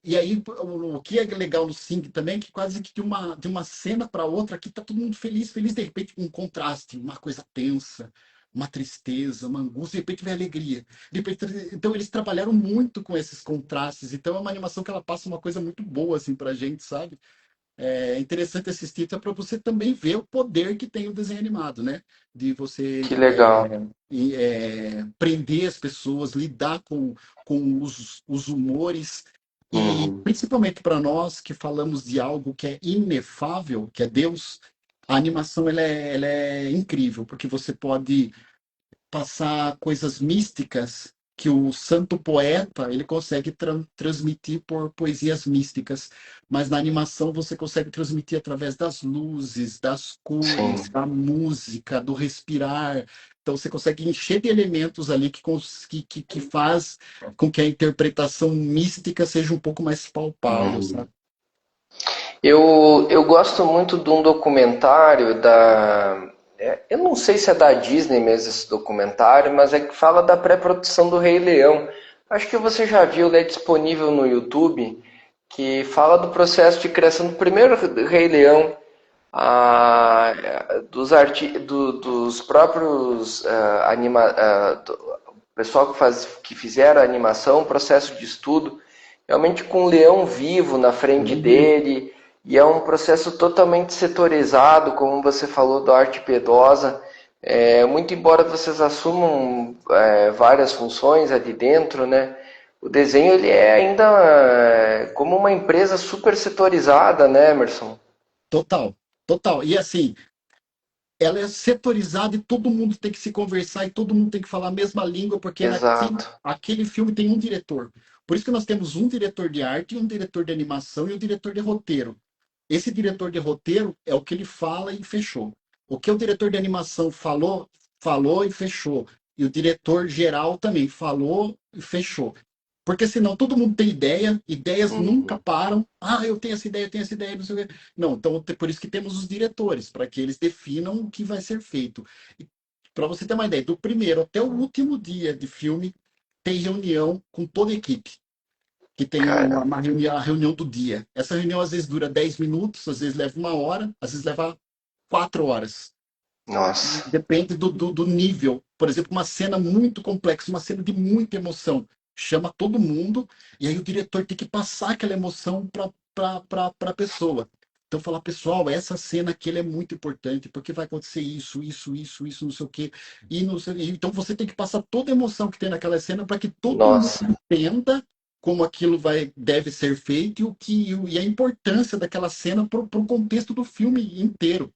E aí, o que é legal no Sing também, é que quase que de uma cena para outra, aqui tá todo mundo feliz, feliz, de repente, um contraste, uma coisa tensa, uma tristeza, uma angústia, de repente vem alegria. De repente, então, eles trabalharam muito com esses contrastes, então é uma animação que ela passa uma coisa muito boa, assim, pra gente, sabe? É interessante assistir para você também ver o poder que tem o desenho animado, né? De você Que legal. prender as pessoas, lidar com os humores, e Uhum. principalmente para nós que falamos de algo que é inefável, que é Deus, a animação ela é incrível, porque você pode passar coisas místicas que o santo poeta ele consegue transmitir por poesias místicas, mas na animação você consegue transmitir através das luzes, das cores, Sim. da música, do respirar. Então você consegue encher de elementos ali que faz com que a interpretação mística seja um pouco mais palpável, Uhum. sabe? Eu gosto muito de um documentário da. Eu não sei se é da Disney mesmo esse documentário, mas é que fala da pré-produção do Rei Leão. Acho que você já viu, ele é disponível no YouTube, que fala do processo de criação do primeiro Rei Leão, dos próprios pessoal que fizeram a animação, processo de estudo, realmente com um leão vivo na frente dele, e é um processo totalmente setorizado, como você falou, da arte piedosa. Muito embora vocês assumam várias funções ali dentro, né? O desenho ele é ainda como uma empresa super setorizada, né, Emerson? Total, total. E assim, ela é setorizada e todo mundo tem que se conversar e todo mundo tem que falar a mesma língua, porque Exato. aquele filme tem um diretor. Por isso que nós temos um diretor de arte, um diretor de animação e um diretor de roteiro. Esse diretor de roteiro é o que ele fala e fechou. O que o diretor de animação falou, falou e fechou. E o diretor geral também falou e fechou. Porque senão todo mundo tem ideia, ideias nunca Uhum. param. Ah, eu tenho essa ideia, eu tenho essa ideia, não sei o quê. Não, então por isso que temos os diretores, para que eles definam o que vai ser feito. Para você ter uma ideia, do primeiro até o último dia de filme, tem reunião com toda a equipe, que tem Caramba. uma reunião, a reunião do dia. Essa reunião às vezes dura 10 minutos, às vezes leva uma hora, às vezes leva 4 horas. Nossa. Depende do nível. Por exemplo, uma cena muito complexa, uma cena de muita emoção. Chama todo mundo, e aí o diretor tem que passar aquela emoção para a pessoa. Então, falar, pessoal, essa cena aqui ela é muito importante, porque vai acontecer isso, isso, isso, isso, não sei o quê. Então, você tem que passar toda a emoção que tem naquela cena para que todo mundo Nossa. entenda como aquilo deve ser feito e a importância daquela cena para o contexto do filme inteiro.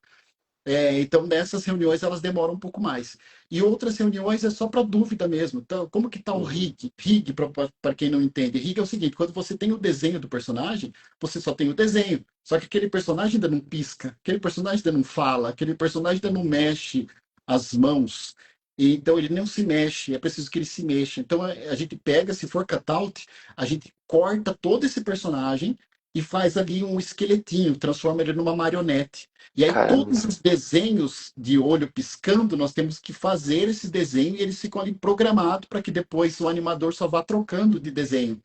Então, nessas reuniões, elas demoram um pouco mais. E outras reuniões é só para dúvida mesmo. Então, como que está o Uhum. rig? Rig, para quem não entende. Rig é o seguinte, quando você tem o desenho do personagem, você só tem o desenho. Só que aquele personagem ainda não pisca, aquele personagem ainda não fala, aquele personagem ainda não mexe as mãos. Então, ele não se mexe, é preciso que ele se mexa. Então, a gente pega, se for cutout, a gente corta todo esse personagem e faz ali um esqueletinho, transforma ele numa marionete. E aí, todos Caramba. os desenhos de olho piscando, nós temos que fazer esses desenhos e eles ficam ali programados para que depois o animador só vá trocando de desenho.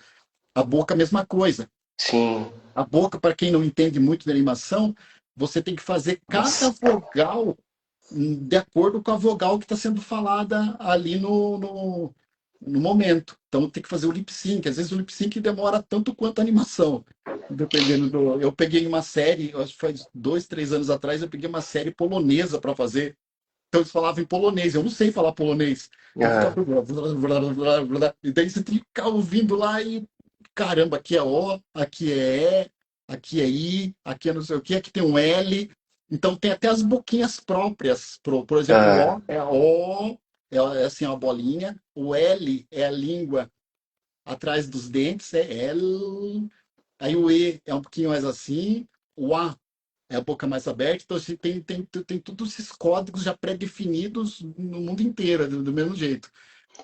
A boca, a mesma coisa. Sim. A boca, para quem não entende muito de animação, você tem que fazer cada Nossa. vogal de acordo com a vogal que está sendo falada ali no momento. Então tem que fazer o lip sync. Às vezes o lip sync demora tanto quanto a animação. Dependendo do. Eu peguei uma série, acho que faz 2, 3 anos atrás, eu peguei uma série polonesa para fazer. Então eles falavam em polonês, eu não sei falar polonês. Eu ficava. Aham. E daí você tem que ficar ouvindo lá e. Caramba, aqui é O, aqui é E, aqui é I, aqui é não sei o que, aqui tem um L. Então tem até as boquinhas próprias. Por exemplo, Aham. O, é assim, uma bolinha. O L é a língua atrás dos dentes, é L. Aí o E é um pouquinho mais assim. O A é a boca mais aberta. Então assim, tem todos esses códigos já pré-definidos no mundo inteiro, do mesmo jeito.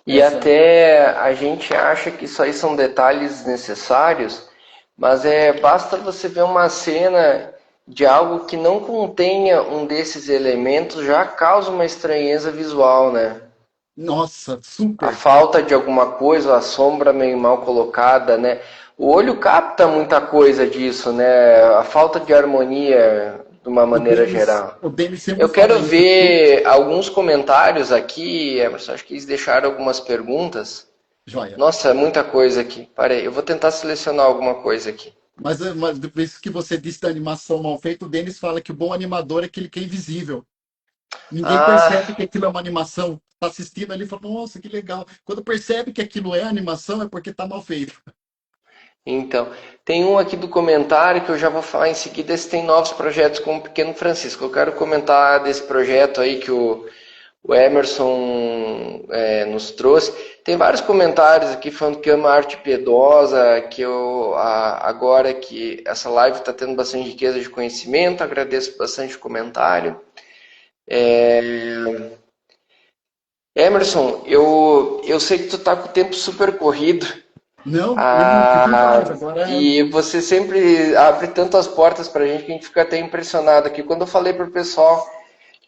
E Essa, até a gente acha que isso aí são detalhes necessários, mas basta você ver uma cena de algo que não contenha um desses elementos, já causa uma estranheza visual, né? nossa, A super. falta de alguma coisa, a sombra meio mal colocada, né? O olho capta muita coisa disso, né? A falta de harmonia, de uma maneira geral. O Denis sempre Eu fala quero isso. ver alguns comentários aqui, Emerson. Acho que eles deixaram algumas perguntas. Joia. Nossa, é muita coisa aqui. Parei, eu vou tentar selecionar alguma coisa aqui. Mas depois que você disse da animação mal feita, o Denis fala que o bom animador é aquele que é invisível. Ninguém percebe Ah, que aquilo é uma animação. Está assistindo ali e fala, nossa, que legal. Quando percebe que aquilo é animação, é porque está mal feito. então. Tem um aqui do comentário que eu já vou falar em seguida. Se tem novos projetos com o Pequeno Francisco. Eu quero comentar desse projeto aí que o Emerson nos trouxe. Tem vários comentários aqui falando que ama a arte piedosa, que agora que essa live está tendo bastante riqueza de conhecimento, agradeço bastante o comentário. Emerson, eu sei que tu tá com o tempo super corrido, Não, não, fique em paz. Agora, e você sempre abre tantas portas para a gente que a gente fica até impressionado aqui. Quando eu falei para o pessoal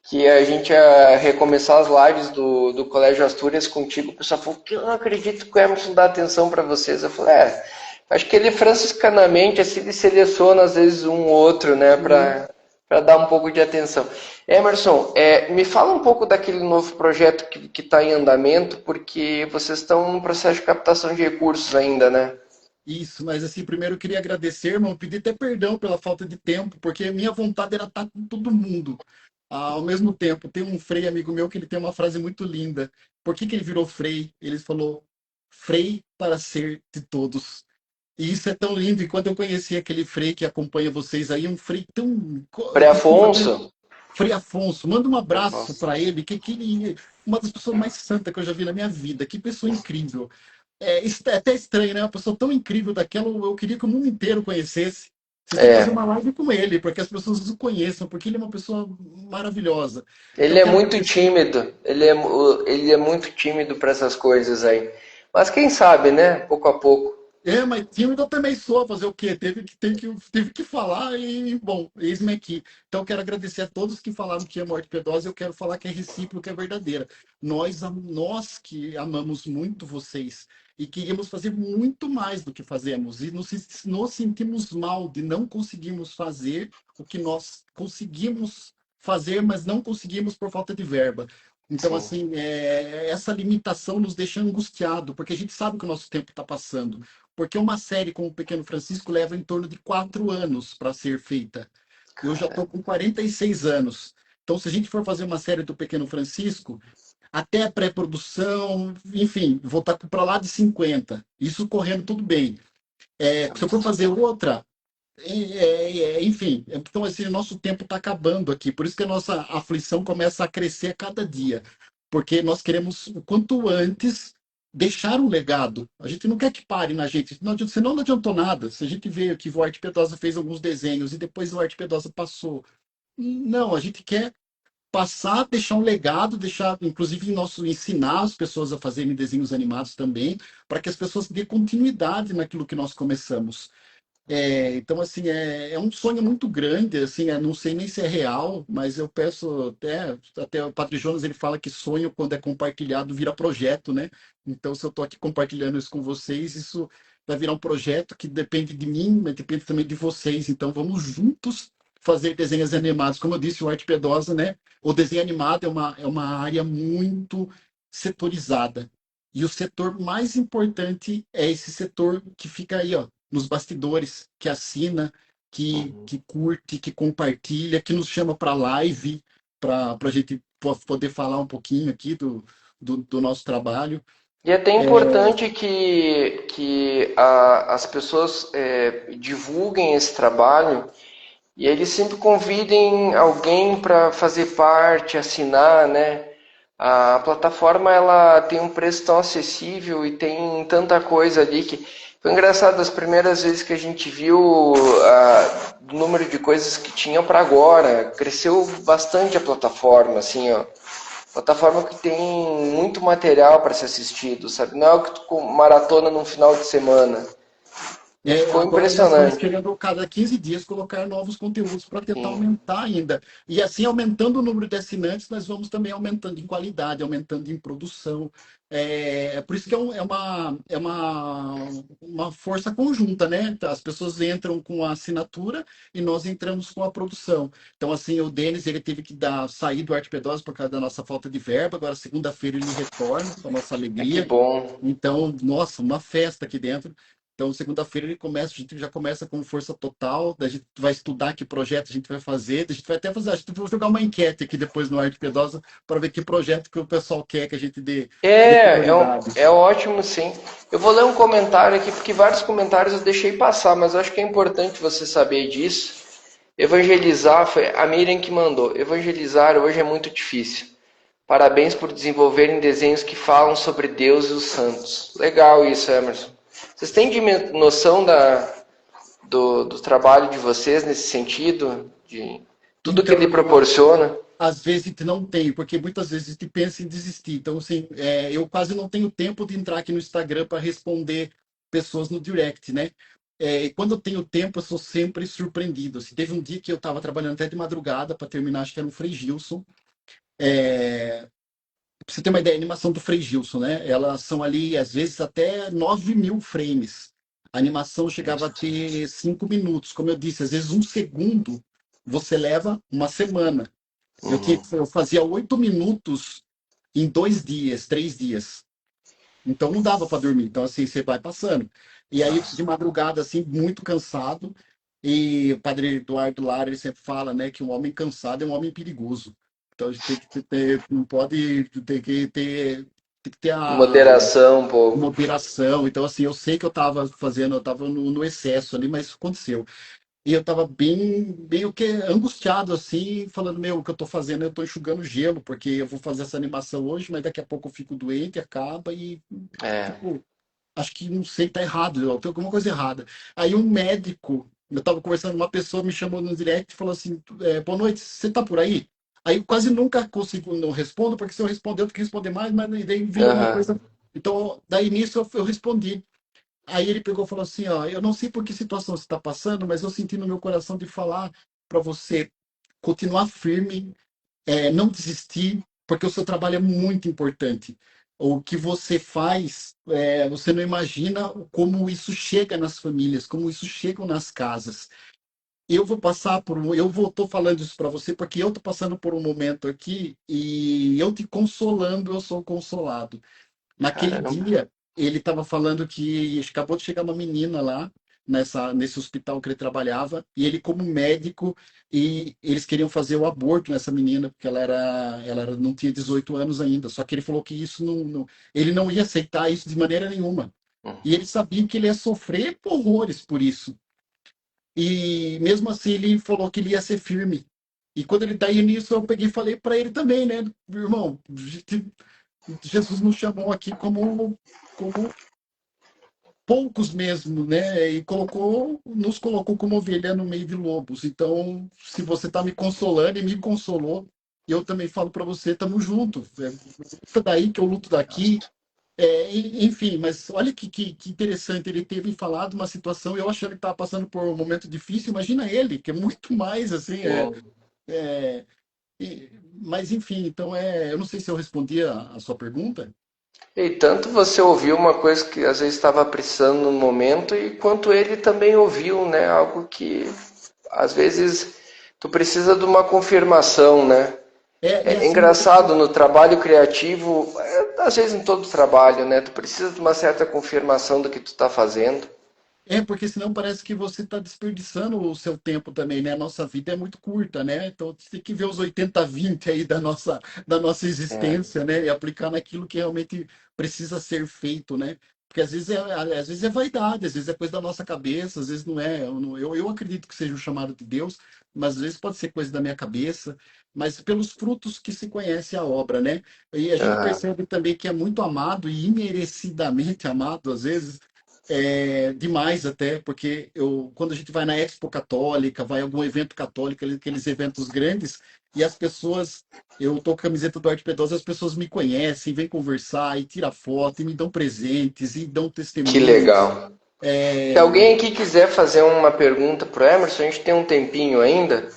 que a gente ia recomeçar as lives do Colégio Astúrias contigo, o pessoal falou que eu não acredito que o Emerson dá atenção para vocês. Eu falei, acho que ele franciscanamente assim, ele seleciona às vezes um ou outro, né, para dar um pouco de atenção. Emerson, me fala um pouco daquele novo projeto que está em andamento, porque vocês estão no processo de captação de recursos ainda, né? isso, mas assim, primeiro eu queria agradecer, irmão, pedir até perdão pela falta de tempo, porque minha vontade era estar com todo mundo. Ao mesmo tempo, tem um frei amigo meu que ele tem uma frase muito linda. Por que que ele virou frei? Ele falou, frei para ser de todos. E isso é tão lindo. E quando eu conheci aquele frei que acompanha vocês aí, um frei tão. Frei Afonso? Frei Afonso, manda um Frei abraço Afonso. para ele, que ele uma das pessoas mais santas que eu já vi na minha vida. Que pessoa incrível. Isso é até estranho, né? Uma pessoa tão incrível daquela, eu queria que o mundo inteiro conhecesse. Vocês têm que fazer É, uma live com ele, porque as pessoas o conheçam, porque ele é uma pessoa maravilhosa. Então, ele eu é quero muito agradecer. tímido, ele é muito tímido para essas coisas aí. Mas quem sabe, né? Pouco a pouco. Mas tímido eu também sou, fazer o quê? Teve que falar e, bom, eis-me aqui. Então, eu quero agradecer a todos que falaram que é morte piedosa, eu quero falar que é recíproco, é verdadeira. Nós que amamos muito vocês e queríamos fazer muito mais do que fazemos, e nos sentimos mal de não conseguirmos fazer o que nós conseguimos fazer, mas não conseguimos por falta de verba. Então, Sim. assim, essa limitação nos deixa angustiado, porque a gente sabe que o nosso tempo está passando. Porque uma série como o Pequeno Francisco leva em torno de 4 anos para ser feita. Eu já estou com 46 anos. Então, se a gente for fazer uma série do Pequeno Francisco, até a pré-produção, enfim, vou estar para lá de 50. Isso correndo tudo bem. Se eu for fazer outra, enfim, então assim, o nosso tempo está acabando aqui. Por isso que a nossa aflição começa a crescer a cada dia. Porque nós queremos, o quanto antes, deixar um legado. A gente não quer que pare na gente. Senão não adiantou nada. Se a gente veio que o Arte Pedosa fez alguns desenhos e depois o Arte Pedosa passou. Não, a gente quer passar, deixar um legado, deixar, inclusive, ensinar as pessoas a fazerem desenhos animados também, para que as pessoas dêem continuidade naquilo que nós começamos. Então, assim, é um sonho muito grande, assim, não sei nem se é real, mas eu peço até o Padre Jonas, ele fala que sonho, quando é compartilhado, vira projeto, né? Então, se eu estou aqui compartilhando isso com vocês, isso vai virar um projeto que depende de mim, mas depende também de vocês. Então, vamos juntos fazer desenhos animados. Como eu disse, o Arte Piedosa, né? O desenho animado é uma área muito setorizada. E o setor mais importante é esse setor que fica aí, ó, nos bastidores, que assina, que curte, que compartilha, que nos chama para live, para a gente poder falar um pouquinho aqui do nosso trabalho. E é até importante que as pessoas divulguem esse trabalho e eles sempre convidem alguém para fazer parte, assinar, né? A plataforma ela tem um preço tão acessível e tem tanta coisa ali que foi engraçado as primeiras vezes que a gente viu o número de coisas que tinha para agora. Cresceu bastante a plataforma, assim, ó. plataforma que tem muito material para ser assistido, sabe? Não é o que tu maratona num final de semana. E ficou Agora eles estão impressionante. querendo, cada 15 dias, colocar novos conteúdos para tentar Sim. aumentar ainda. E assim, aumentando o número de assinantes, nós vamos também aumentando em qualidade, aumentando em produção. Por isso que uma força conjunta, né? As pessoas entram com a assinatura e nós entramos com a produção. Então, assim, o Denis, ele teve que sair do Arte Pedrosa por causa da nossa falta de verba. Agora, segunda-feira, ele retorna, com a nossa Ah, que alegria. bom. Então, nossa, uma festa aqui dentro. Então, segunda-feira a gente já começa com força total, daí a gente vai estudar que projeto a gente vai fazer, a gente vai até fazer, acho que vou jogar uma enquete aqui depois no Arte Piedosa para ver que projeto que o pessoal quer que a gente dê prioridade. É ótimo, sim. Eu vou ler um comentário aqui, porque vários comentários eu deixei passar, mas eu acho que é importante você saber disso. Evangelizar, foi a Miriam que mandou. Evangelizar hoje é muito difícil. Parabéns por desenvolverem desenhos que falam sobre Deus e os santos. Legal isso, Emerson. Vocês têm noção do trabalho de vocês nesse sentido? De tudo que Então, ele proporciona? às vezes a gente não tem, porque muitas vezes a gente pensa em desistir. Então, assim, eu quase não tenho tempo de entrar aqui no Instagram para responder pessoas no direct, né? E quando eu tenho tempo, eu sou sempre surpreendido. Assim, teve um dia que eu estava trabalhando até de madrugada para terminar, acho que era um Frei Gilson. Pra você ter uma ideia, a animação do Frei Gilson, né? Elas são ali, às vezes, até 9.000 frames. A animação chegava a ter 5 minutos. Como eu disse, às vezes um segundo você leva uma semana. Uhum. Eu fazia 8 minutos em 2 dias, 3 dias. Então não dava para dormir. Então, assim, você vai passando. E aí, de madrugada, assim, muito cansado. E o padre Eduardo Lara, ele sempre fala, né, que um homem cansado é um homem perigoso. Então a gente tem que não pode, tem que ter a Moderação um pouco. moderação. Então, assim, eu sei que eu estava no excesso ali, mas aconteceu. E eu estava bem o que angustiado, assim, falando, meu, o que eu estou fazendo, eu estou enxugando gelo, porque eu vou fazer essa animação hoje, mas daqui a pouco eu fico doente, acaba e, É. tipo, acho que não sei, tá errado, tem alguma coisa errada. Aí um médico, eu estava conversando, uma pessoa me chamou no direct e falou assim, boa noite, você tá por aí? Aí eu quase nunca consigo, não respondo, porque se eu responder, eu tenho que responder mais, mas daí vira uma Aham. coisa. Então, daí nisso eu respondi. Aí ele pegou e falou assim, ó, eu não sei por que situação você está passando, mas eu senti no meu coração de falar para você continuar firme, não desistir, porque o seu trabalho é muito importante. O que você faz, você não imagina como isso chega nas famílias, como isso chega nas casas. Tô falando isso para você porque eu tô passando por um momento aqui e eu te consolando, eu sou consolado. Naquele Caramba. dia, ele estava falando que acabou de chegar uma menina lá nesse hospital que ele trabalhava, e ele como médico, e eles queriam fazer o aborto nessa menina, porque não tinha 18 anos ainda. Só que ele falou que isso ele não ia aceitar isso de maneira nenhuma. E ele sabia que ele ia sofrer horrores por isso. E mesmo assim ele falou que ele ia ser firme. E quando ele está aí nisso, eu peguei e falei para ele também, né, irmão, Jesus nos chamou aqui como poucos mesmo, né? E nos colocou como ovelha no meio de lobos. Então, se você está me consolando e me consolou, eu também falo para você, estamos juntos. Luta daí que eu luto daqui. Enfim, mas olha que interessante, ele teve falado uma situação, eu achando que estava passando por um momento difícil, imagina ele, que é muito mais assim, Sim. é, mas enfim, então eu não sei se eu respondi a sua pergunta. E tanto você ouviu uma coisa que às vezes estava precisando no momento, e quanto ele também ouviu, né? Algo que às vezes tu precisa de uma confirmação, né? E É assim, engraçado no trabalho criativo, às vezes em todo trabalho, né? Tu precisa de uma certa confirmação do que tu está fazendo. porque senão parece que você está desperdiçando o seu tempo também, né? A nossa vida é muito curta, né? Então você tem que ver os 80/20 aí da nossa É. existência, né? E aplicar naquilo que realmente precisa ser feito, né? Porque às vezes é vaidade, às vezes é coisa da nossa cabeça, às vezes não é. Eu acredito que seja o chamado de Deus, mas às vezes pode ser coisa da minha cabeça, mas pelos frutos que se conhece a obra, né? E a gente Aham. percebe também que é muito amado e imerecidamente amado, às vezes demais até, porque quando a gente vai na Expo Católica, vai a algum evento católico, aqueles eventos grandes, e as pessoas, eu tô com a camiseta do Arte Piedosa, as pessoas me conhecem, vêm conversar e tira foto, e me dão presentes, e dão Que testemunhos. legal. Se É, alguém aqui quiser fazer uma pergunta pro Emerson, a gente tem um tempinho ainda.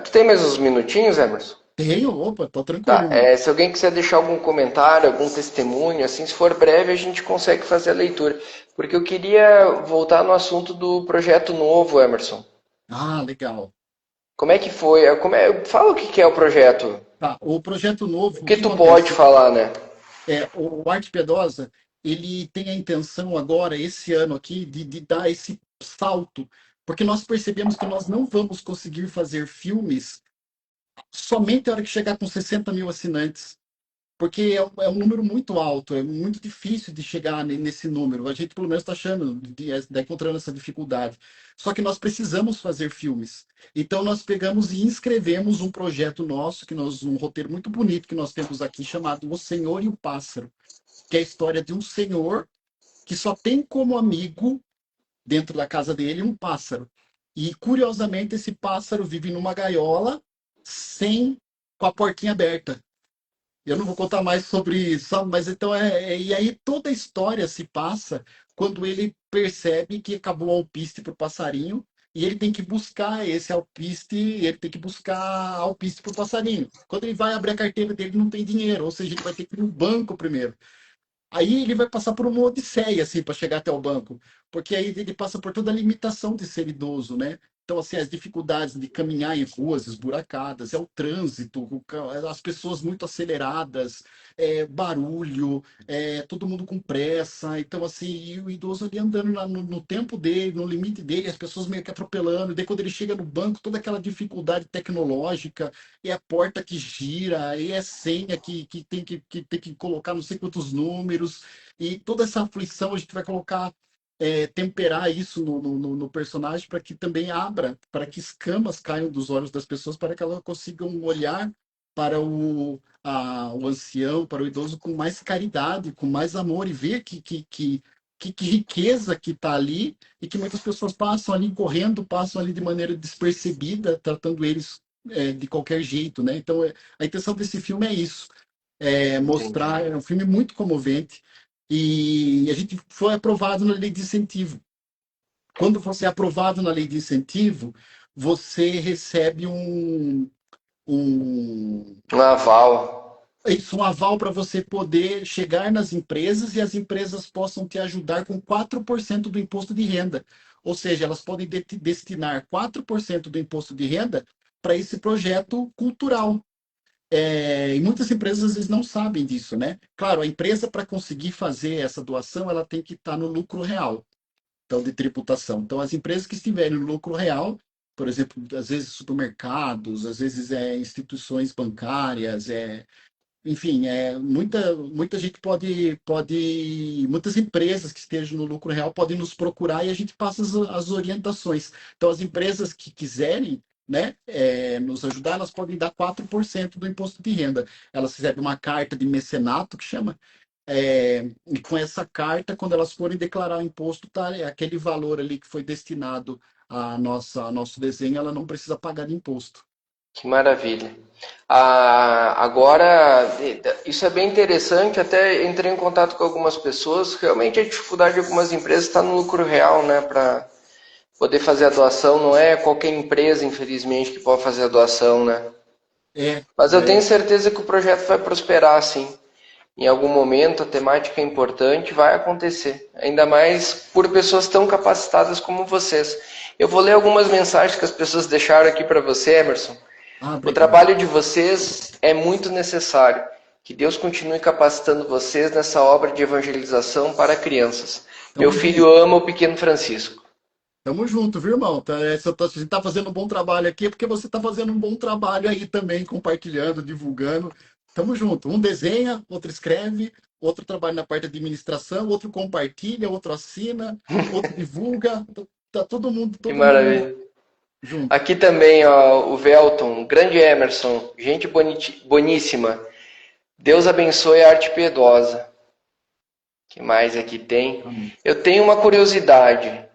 Tu tem mais uns minutinhos, Emerson? tenho, opa, tô tranquilo, Tá. irmão. Se alguém quiser deixar algum comentário, algum testemunho, assim, se for breve, a gente consegue fazer a leitura. Porque eu queria voltar no assunto do projeto novo, Emerson. Ah, legal. Como é que foi? Fala o que que é o projeto. Tá, o projeto O novo, o que que tu pode acontece? falar, né? O Arte Piedosa, ele tem a intenção agora, esse ano aqui, de dar esse salto, porque nós percebemos que nós não vamos conseguir fazer filmes somente a hora que chegar com 60 mil assinantes, porque é um número muito alto, é muito difícil de chegar nesse número. A gente, pelo menos, está achando, está encontrando essa dificuldade. Só que nós precisamos fazer filmes. Então, nós pegamos e inscrevemos um projeto nosso, um roteiro muito bonito que nós temos aqui, chamado O Senhor e o Pássaro, que é a história de um senhor que só tem como amigo, dentro da casa dele, um pássaro. E, curiosamente, esse pássaro vive numa gaiola, sem, com a portinha aberta. Eu não vou contar mais sobre isso, mas então e aí toda a história se passa quando ele percebe que acabou o alpiste para o passarinho e ele tem que buscar esse alpiste, ele tem que buscar alpiste para o passarinho. Quando ele vai abrir a carteira dele, não tem dinheiro, ou seja, ele vai ter que ir no banco primeiro. Aí ele vai passar por uma odisseia, assim, para chegar até o banco, porque aí ele passa por toda a limitação de ser idoso, né? Então, assim, as dificuldades de caminhar em ruas esburacadas, é o trânsito, as pessoas muito aceleradas, barulho, todo mundo com pressa. Então, assim, e o idoso ali andando no tempo dele, no limite dele, as pessoas meio que atropelando. E daí, quando ele chega no banco, toda aquela dificuldade tecnológica, é a porta que gira, e é senha que tem que colocar não sei quantos números, e toda essa aflição a gente vai colocar, temperar isso no personagem para que também abra, para que escamas caiam dos olhos das pessoas, para que elas consigam olhar para o ancião, para o idoso com mais caridade, com mais amor e ver que riqueza que está ali e que muitas pessoas passam ali correndo, passam ali de maneira despercebida, tratando eles de qualquer jeito, né? Então, a intenção desse filme é isso, mostrar, Entendi. é um filme muito comovente e a gente foi aprovado na lei de incentivo. Quando você é aprovado na lei de incentivo, você recebe um, Um aval. um aval para você poder chegar nas empresas e as empresas possam te ajudar com 4% do imposto de renda. Ou seja, elas podem destinar 4% do imposto de renda para esse projeto cultural. E muitas empresas às vezes não sabem disso, né? Claro, a empresa para conseguir fazer essa doação, ela tem que estar no lucro real, então de tributação. Então, as empresas que estiverem no lucro real, por exemplo, às vezes supermercados, às vezes instituições bancárias, enfim, muita gente muitas empresas que estejam no lucro real podem nos procurar e a gente passa as orientações. Então, as empresas que quiserem, né, nos ajudar, elas podem dar 4% do imposto de renda. Elas recebem uma carta de mecenato, que chama, e com essa carta, quando elas forem declarar o imposto, tá, aquele valor ali que foi destinado ao nosso desenho, ela não precisa pagar imposto. Que maravilha. Agora, isso é bem interessante. Até entrei em contato com algumas pessoas. Realmente a dificuldade de algumas empresas está no lucro real, né? Para poder fazer a doação. Não é qualquer empresa, infelizmente, que pode fazer a doação, né? É, Mas eu tenho é, certeza que o projeto vai prosperar, sim. Em algum momento, a temática é importante, vai acontecer. Ainda mais por pessoas tão capacitadas como vocês. Eu vou ler algumas mensagens que as pessoas deixaram aqui para você, Emerson. O obrigado. trabalho de vocês é muito necessário. Que Deus continue capacitando vocês nessa obra de evangelização para crianças. Meu Tamo filho junto. ama o pequeno Francisco. Tamo junto, viu, irmão? Se a gente tá fazendo um bom trabalho aqui, é porque você tá fazendo um bom trabalho aí também, compartilhando, divulgando. Tamo junto. Um desenha, outro escreve, outro trabalha na parte de administração, outro compartilha, outro assina, outro divulga. Tá Que todo mundo maravilha. junto. Aqui também, ó, o Velton, grande Emerson, gente boníssima. Deus abençoe a arte piedosa. Que mais aqui tem? Amém. Eu tenho uma curiosidade.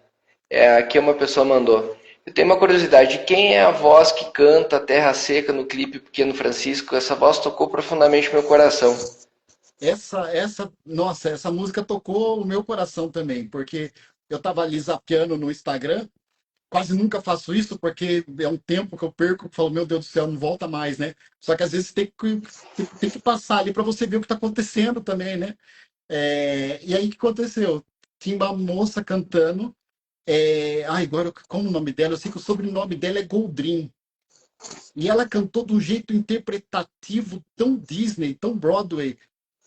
Aqui uma pessoa mandou. Eu tenho uma curiosidade, quem é a voz que canta Terra Seca no clipe Pequeno Francisco? Essa voz tocou profundamente meu coração. Nossa, essa música tocou o meu coração também, porque eu tava ali zapeando no Instagram, quase nunca faço isso, porque é um tempo que eu perco, que eu falo, meu Deus do céu, não volta mais, né? Só que às vezes tem que passar ali para você ver o que está acontecendo também, né? E aí o que aconteceu? Tinha uma moça cantando, agora como o nome dela? Eu sei que o sobrenome dela é Goldrin. E ela cantou de um jeito interpretativo, tão Disney, tão Broadway,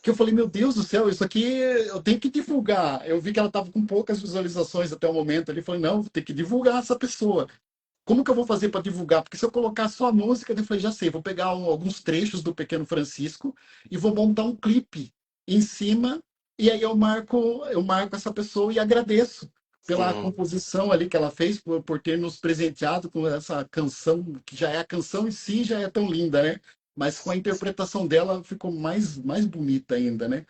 que eu falei, meu Deus do céu, isso aqui eu tenho que divulgar. Eu vi que ela estava com poucas visualizações até o momento ali, falei, não, vou ter que divulgar essa pessoa. Como que eu vou fazer para divulgar? Porque se eu colocar só a música, eu falei, já sei, vou pegar alguns trechos do Pequeno Francisco e vou montar um clipe em cima, e aí eu marco essa pessoa e agradeço pela Uhum. composição ali que ela fez, por ter nos presenteado com essa canção, que já é a canção em si, já é tão linda, né? Mas com a interpretação dela ficou mais bonita ainda, né?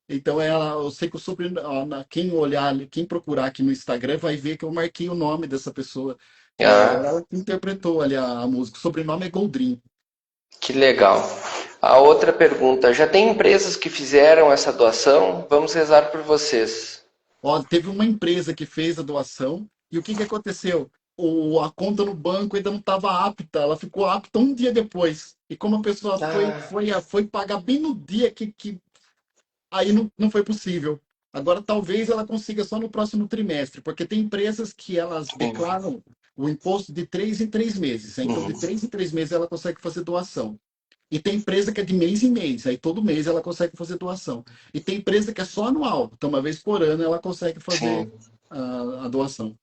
Então eu sei que o quem olhar, quem procurar aqui no Instagram vai ver que eu marquei o nome dessa pessoa. E é Ah, ela que interpretou ali a música. O sobrenome é Goldrin. que legal. A outra pergunta, já tem empresas que fizeram essa doação? Vamos rezar por vocês. Ó, teve uma empresa que fez a doação e o que que aconteceu? A conta no banco ainda não estava apta, ela ficou apta um dia depois. E como a pessoa Ah, foi pagar bem no dia que aí não foi possível. Agora, talvez ela consiga só no próximo trimestre, porque tem empresas que elas sim. declaram o imposto de 3 em 3 meses, né? Então, de Uhum. 3 em 3 meses ela consegue fazer doação. E tem empresa que é de mês em mês, aí todo mês ela consegue fazer doação. E tem empresa que é só anual, então uma vez por ano ela consegue fazer Sim. a doação.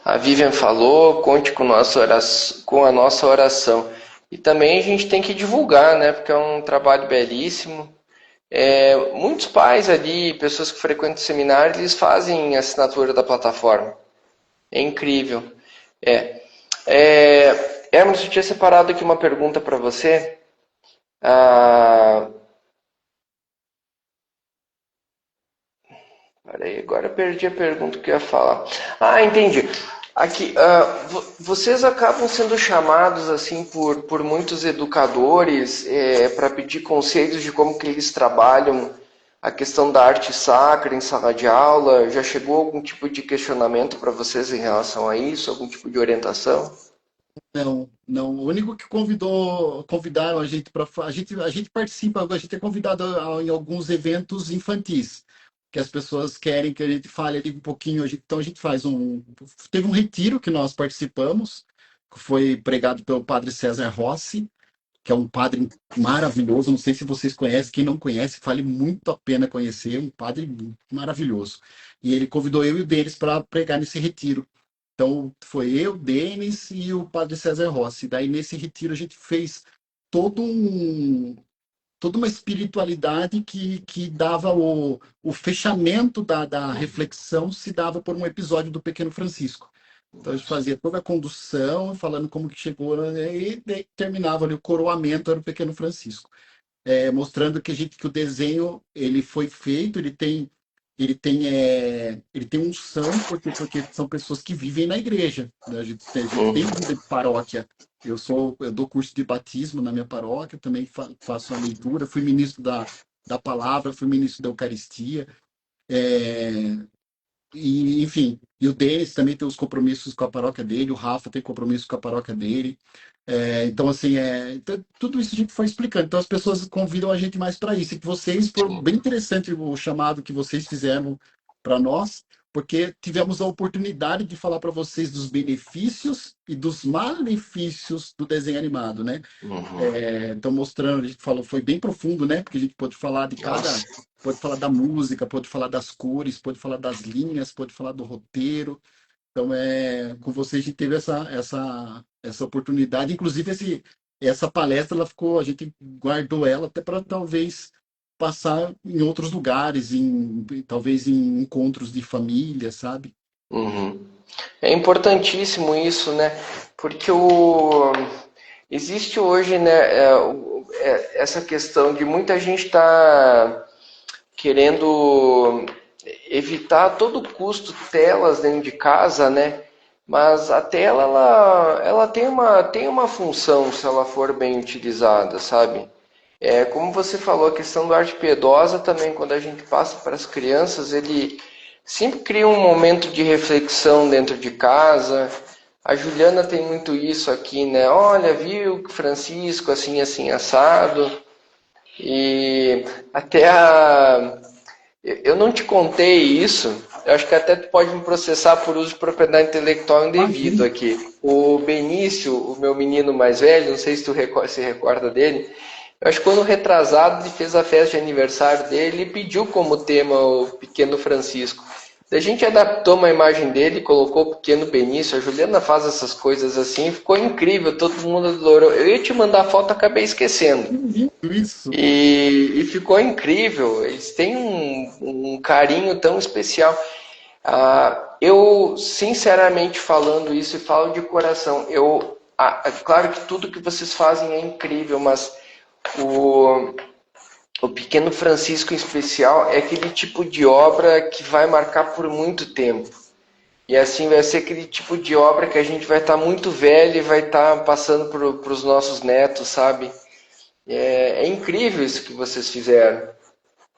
A Vivian falou, conte com a nossa oração. E também a gente tem que divulgar, né? Porque é um trabalho belíssimo. Muitos pais ali, pessoas que frequentam o seminário, eles fazem a assinatura da plataforma. É incrível. É. Hermes, eu tinha separado aqui uma pergunta para você. Ah, peraí, agora eu perdi a pergunta que eu ia falar. Ah, entendi. Aqui, vocês acabam sendo chamados assim por muitos educadores para pedir conselhos de como que eles trabalham a questão da arte sacra em sala de aula. Já chegou algum tipo de questionamento para vocês em relação a isso? Algum tipo de orientação? Não, não. O único que convidaram a gente para a gente participa, a gente é convidado em alguns eventos infantis, que as pessoas querem que a gente fale ali um pouquinho. Então a gente teve um retiro que nós participamos, que foi pregado pelo Padre César Rossi, que é um padre maravilhoso. Não sei se vocês conhecem, quem não conhece, vale muito a pena conhecer, um padre maravilhoso. E ele convidou eu e o Denis para pregar nesse retiro. Então, foi eu, Denis e o Padre César Rossi. Daí, nesse retiro, a gente fez todo um, toda uma espiritualidade que dava o fechamento da reflexão, se dava por um episódio do Pequeno Francisco. Então, a gente fazia toda a condução, falando como que chegou, né, e daí terminava ali o coroamento, era o Pequeno Francisco. Mostrando que o desenho ele foi feito, ele tem unção, porque são pessoas que vivem na igreja, né? A gente tem Uhum. vida de paróquia. Eu dou curso de batismo na minha paróquia, também faço a leitura, fui ministro da palavra, fui ministro da Eucaristia. É, enfim, e o Denis também tem os compromissos com a paróquia dele, o Rafa tem compromisso com a paróquia dele. Então, assim, então, tudo isso a gente foi explicando. Então, as pessoas convidam a gente mais para isso. E que vocês, foi bem interessante o chamado que vocês fizeram para nós, porque tivemos a oportunidade de falar para vocês dos benefícios e dos malefícios do desenho animado, né? Uhum. Então, mostrando, a gente falou, foi bem profundo, né? Porque a gente pode falar Nossa. pode falar da música, pode falar das cores, pode falar das linhas, pode falar do roteiro. Então, com você a gente teve essa oportunidade. Inclusive, essa palestra, a gente guardou ela até para talvez passar em outros lugares, talvez em encontros de família, sabe? Uhum. É importantíssimo isso, né? Porque existe hoje, né, essa questão de muita gente está querendo evitar a todo custo telas dentro de casa, né? Mas a tela, ela tem uma função se ela for bem utilizada, sabe? É, como você falou, a questão do arte piedosa também, quando a gente passa para as crianças, ele sempre cria um momento de reflexão dentro de casa. A Juliana tem muito isso aqui, né? Olha, viu, Francisco, assim, assim, assado. E até a, eu não te contei isso. Eu acho que até tu pode me processar por uso de propriedade intelectual indevido Imagina. aqui. O Benício, o meu menino mais velho, não sei se tu se recorda dele. Eu acho que quando retrasado ele fez a festa de aniversário dele e pediu como tema o Pequeno Francisco. A gente adaptou uma imagem dele, colocou o Pequeno Benício. A Juliana faz essas coisas assim, ficou incrível, todo mundo adorou. Eu ia te mandar a foto, acabei esquecendo. Que lindo isso. E ficou incrível. Eles têm um carinho tão especial. Eu, sinceramente falando isso, e falo de coração, claro que tudo que vocês fazem é incrível, mas o, o Pequeno Francisco em especial é aquele tipo de obra que vai marcar por muito tempo. E assim vai ser aquele tipo de obra que a gente vai estar muito velho e vai estar passando para os nossos netos, sabe? É incrível isso que vocês fizeram.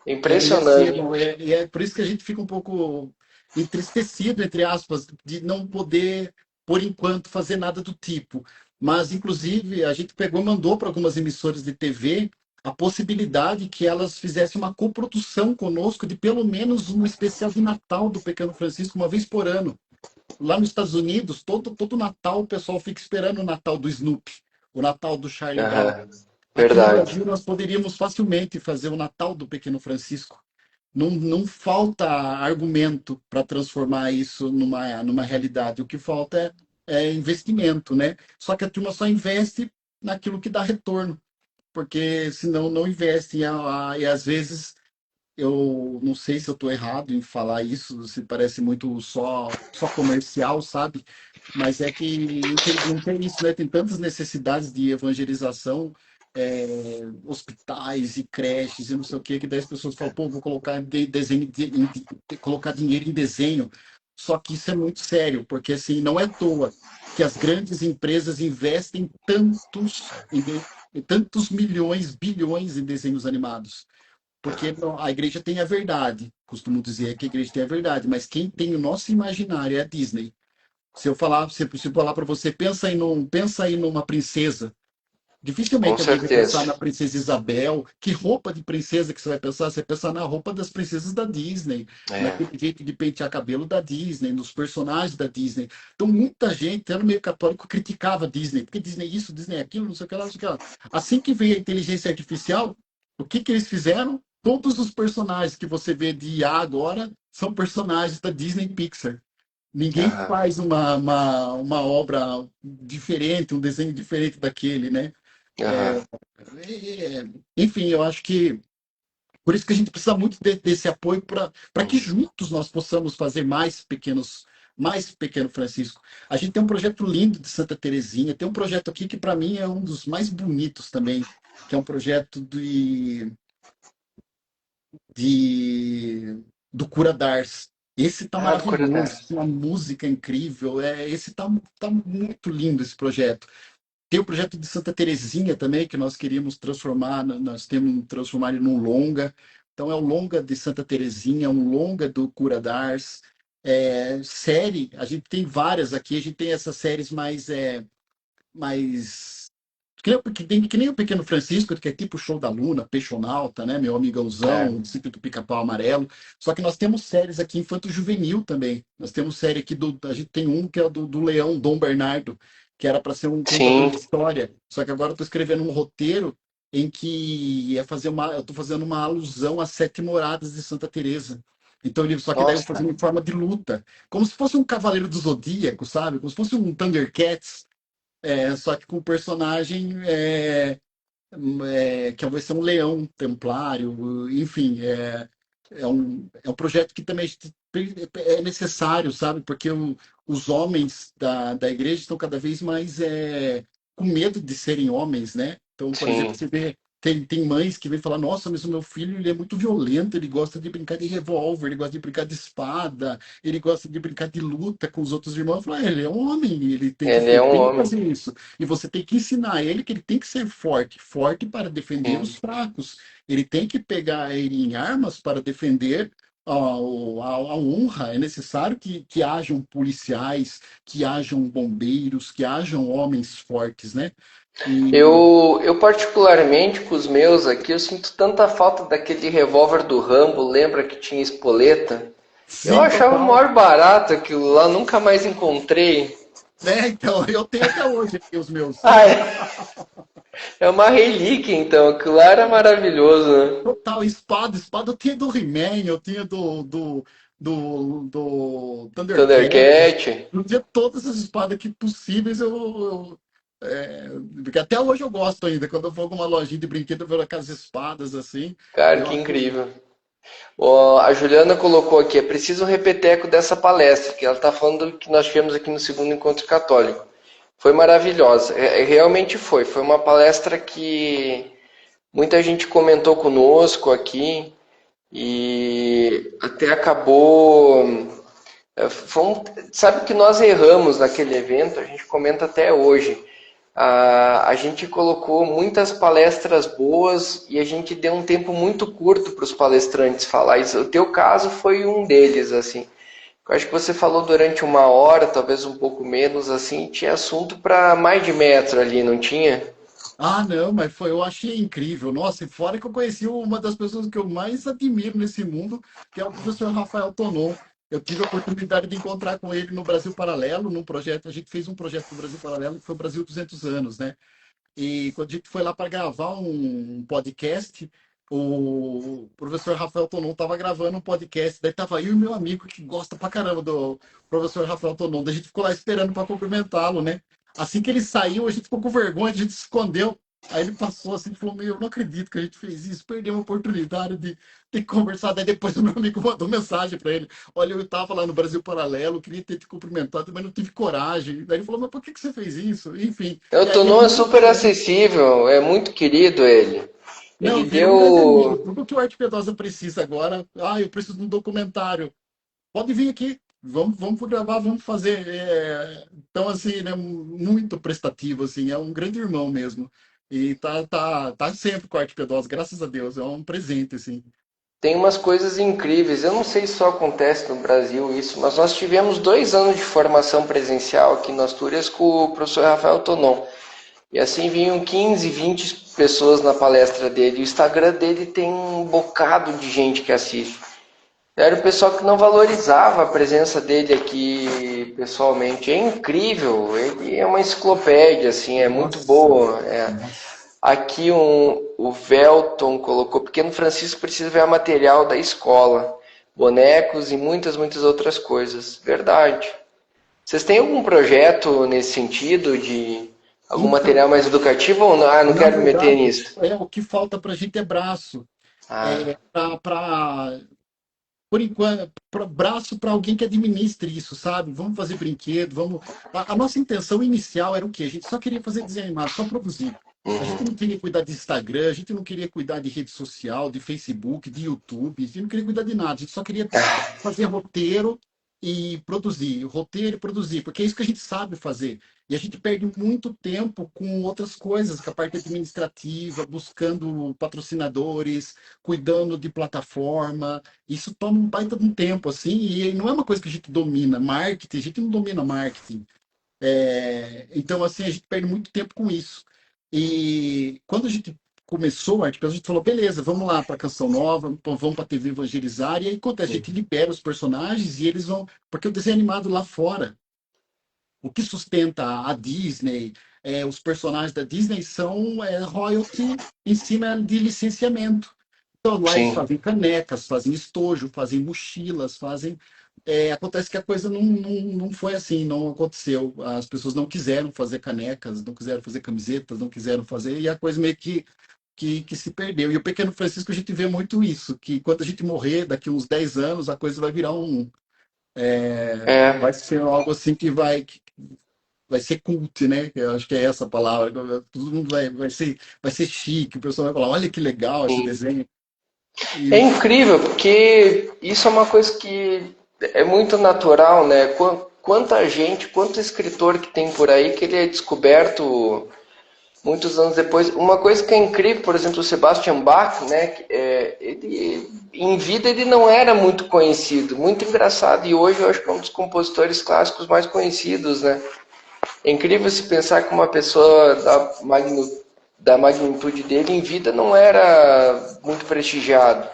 É E assim, impressionante. e é por isso que a gente fica um pouco entristecido, entre aspas, de não poder, por enquanto, fazer nada do tipo. Mas, inclusive, a gente pegou e mandou para algumas emissoras de TV a possibilidade que elas fizessem uma coprodução conosco de pelo menos um especial de Natal do Pequeno Francisco, uma vez por ano. Lá nos Estados Unidos, todo Natal o pessoal fica esperando o Natal do Snoopy, o Natal do Charlie Brown. Aham, Aqui no verdade. Brasil, nós poderíamos facilmente fazer o Natal do Pequeno Francisco. Não falta argumento para transformar isso numa realidade. O que falta é investimento, né? Só que a turma só investe naquilo que dá retorno, porque senão não investe. E às vezes eu não sei se eu estou errado em falar isso, se parece muito só comercial, sabe? Mas é que, infelizmente, é isso, né? Tem tantas necessidades de evangelização, hospitais e creches e não sei o quê, que daí as pessoas falam, pô, vou colocar colocar dinheiro em desenho. Só que isso é muito sério, porque assim, não é à toa que as grandes empresas investem tantos milhões, bilhões em desenhos animados. Porque a igreja tem a verdade. Costumo dizer que a igreja tem a verdade, mas quem tem o nosso imaginário é a Disney. Se eu falar para você, pensa aí numa princesa. Com Dificilmente alguém vai pensar certeza. na princesa Isabel. Que roupa de princesa que você vai pensar? Você vai pensar na roupa das princesas da Disney, É. naquele jeito de pentear cabelo da Disney, nos personagens da Disney. Então, muita gente, até no meio católico, criticava a Disney, porque Disney isso, Disney aquilo, não sei o que lá, não sei o que lá. Assim que veio a inteligência artificial, o que que eles fizeram? Todos os personagens que você vê de IA agora são personagens da Disney e Pixar. Ninguém Aham. faz uma obra diferente, um desenho diferente daquele, né? Aham. É, enfim, eu acho que por isso que a gente precisa muito desse apoio para que juntos nós possamos fazer mais pequeno Francisco. A gente tem um projeto lindo de Santa Terezinha, tem um projeto aqui que para mim é um dos mais bonitos também, que é um projeto de do Cura Dars. Esse tá Ah, do maravilhoso, Coradas. uma música incrível. Esse tá muito lindo esse projeto. Tem o projeto de Santa Terezinha também, que nós queríamos transformar, nós temos transformar ele num longa. Então é o longa de Santa Terezinha, um longa do Cura Dars. Série, a gente tem várias aqui, a gente tem essas séries mais que nem o Pequeno Francisco, que é tipo o Show da Luna, Peixonauta, né? Meu É. Amigãozão, o Sítio do Pica-Pau Amarelo. Só que nós temos séries aqui infanto-juvenil também. Nós temos série aqui a gente tem um que é do Leão Dom Bernardo, que era para ser um contador Sim. de história. Só que agora eu estou escrevendo um roteiro em que eu estou fazendo uma alusão às sete moradas de Santa Teresa. Então, só que daí eu vou Nossa. fazendo em forma de luta, como se fosse um Cavaleiro do Zodíaco, sabe? Como se fosse um Thundercats, só que com o personagem que vai ser um leão templário, enfim, é um projeto que também é necessário, sabe? Porque os homens da igreja estão cada vez mais com medo de serem homens, né? Então, por exemplo, Sim. você vê tem mães que vêm falar, nossa, mas o meu filho ele é muito violento, ele gosta de brincar de revólver, ele gosta de brincar de espada, ele gosta de brincar de luta com os outros irmãos. Eu falo, ele é um homem, Ele é ele um tem que homem. fazer isso. E você tem que ensinar ele que ele tem que ser forte, forte para defender os Sim. fracos. Ele tem que pegar ele em armas para defender a honra. É necessário que hajam policiais, que hajam bombeiros, que hajam homens fortes, né? E Eu particularmente com os meus aqui, eu sinto tanta falta daquele revólver do Rambo, lembra que tinha espoleta? Eu sim, achava o total. maior barato aquilo lá, nunca mais encontrei. Né? Então, eu tenho até hoje aqui os meus. Ah, é uma relíquia então, aquilo lá era maravilhoso, né? Total, espada eu tinha do He-Man, eu tinha do Thundercats, Thundercat. eu tinha todas as espadas que possíveis, porque até hoje eu gosto ainda, quando eu vou a alguma lojinha de brinquedo, eu vejo aquelas espadas assim, Cara, eu que acho. incrível. Ó, a Juliana colocou aqui, é preciso um repeteco dessa palestra, que ela está falando que nós tivemos aqui no segundo encontro católico. Foi maravilhosa, realmente foi. Foi uma palestra que muita gente comentou conosco aqui e até acabou. Sabe que nós erramos naquele evento, a gente comenta até hoje. A gente colocou muitas palestras boas e a gente deu um tempo muito curto para os palestrantes falar isso. O teu caso foi um deles, assim. Eu acho que você falou durante 1 hora, talvez um pouco menos, assim, tinha assunto para mais de metro ali, não tinha? Ah, não, mas foi, eu achei incrível. Nossa, e fora que eu conheci uma das pessoas que eu mais admiro nesse mundo, que é o professor Rafael Tonon. Eu tive a oportunidade de encontrar com ele no Brasil Paralelo, num projeto, a gente fez um projeto no Brasil Paralelo que foi o Brasil 200 anos, né? E quando a gente foi lá para gravar um podcast, o professor Rafael Tonon estava gravando um podcast, daí tava eu e meu amigo que gosta pra caramba do professor Rafael Tonon, daí a gente ficou lá esperando para cumprimentá-lo, né? Assim que ele saiu, a gente ficou com vergonha, a gente se escondeu. Aí ele passou assim e falou: Meu, eu não acredito que a gente fez isso, perdeu a oportunidade de conversar. Daí depois o meu amigo mandou mensagem para ele: Olha, eu estava lá no Brasil Paralelo, queria ter te cumprimentado, mas não tive coragem. Daí ele falou: Mas por que você fez isso? Enfim. O E aí ele Tonon é não super falou. acessível, é muito querido ele. Ele Não, virou um grande amigo. deu. Tudo que o Arte Piedosa precisa agora. Ah, eu preciso de um documentário. Pode vir aqui. Vamos gravar, vamos fazer. Então, assim, né, muito prestativo, assim, é um grande irmão mesmo. E tá sempre com a Arte Piedosa, graças a Deus. É um presente, assim. Tem umas coisas incríveis. Eu não sei se só acontece no Brasil isso, mas nós tivemos 2 anos de formação presencial aqui nas Astúrias com o professor Rafael Tonon. E assim vinham 15, 20 pessoas na palestra dele. O Instagram dele tem um bocado de gente que assiste. Era o pessoal que não valorizava a presença dele aqui pessoalmente. É incrível, ele é uma enciclopédia, assim, é muito Nossa, boa. nossa. Aqui o Velton colocou, Pequeno Francisco precisa ver material da escola, bonecos e muitas, muitas outras coisas. Verdade. Vocês têm algum projeto nesse sentido de algum material Então, mais educativo ou não? Ah, não na quero me meter verdade, nisso. o que falta pra gente é braço. Ah, Para por enquanto, braço para alguém que administre isso, sabe? Vamos fazer brinquedo, vamos. A nossa intenção inicial era o quê? A gente só queria fazer desenho animado, só produzir. A gente não queria cuidar de Instagram, a gente não queria cuidar de rede social, de Facebook, de YouTube, a gente não queria cuidar de nada, a gente só queria fazer roteiro e produzir, roteiro e produzir, porque é isso que a gente sabe fazer. E a gente perde muito tempo com outras coisas, com a parte administrativa, buscando patrocinadores, cuidando de plataforma. Isso toma um baita de um tempo, assim, e não é uma coisa que a gente domina. Marketing, a gente não domina marketing. Então, assim, a gente perde muito tempo com isso. E quando a gente começou o Artpel, a gente falou, beleza, vamos lá para Canção Nova, vamos para a TV evangelizar, e aí acontece, a gente libera os personagens e eles vão. Porque o desenho animado lá fora, o que sustenta a Disney, os personagens da Disney são royalty em cima de licenciamento. Então, lá eles sim. fazem canecas, fazem estojo, fazem mochilas, fazem. Acontece que a coisa não foi assim, não aconteceu. As pessoas não quiseram fazer canecas, não quiseram fazer camisetas, não quiseram fazer, e a coisa meio que se perdeu. E o Pequeno Francisco a gente vê muito isso, que quando a gente morrer, daqui uns 10 anos, a coisa vai virar É. vai ser algo assim que vai. vai ser cult, né? Eu acho que é essa a palavra. Todo mundo vai ser chique, o pessoal vai falar, olha que legal esse Sim. desenho. É E, incrível, porque isso é uma coisa que é muito natural, né? Quanta gente, quanto escritor que tem por aí que ele é descoberto muitos anos depois. Uma coisa que é incrível, por exemplo, o Sebastian Bach, né? Ele, em vida ele não era muito conhecido, muito engraçado, e hoje eu acho que é um dos compositores clássicos mais conhecidos, né? É incrível se pensar que uma pessoa da magnitude dele em vida não era muito prestigiado.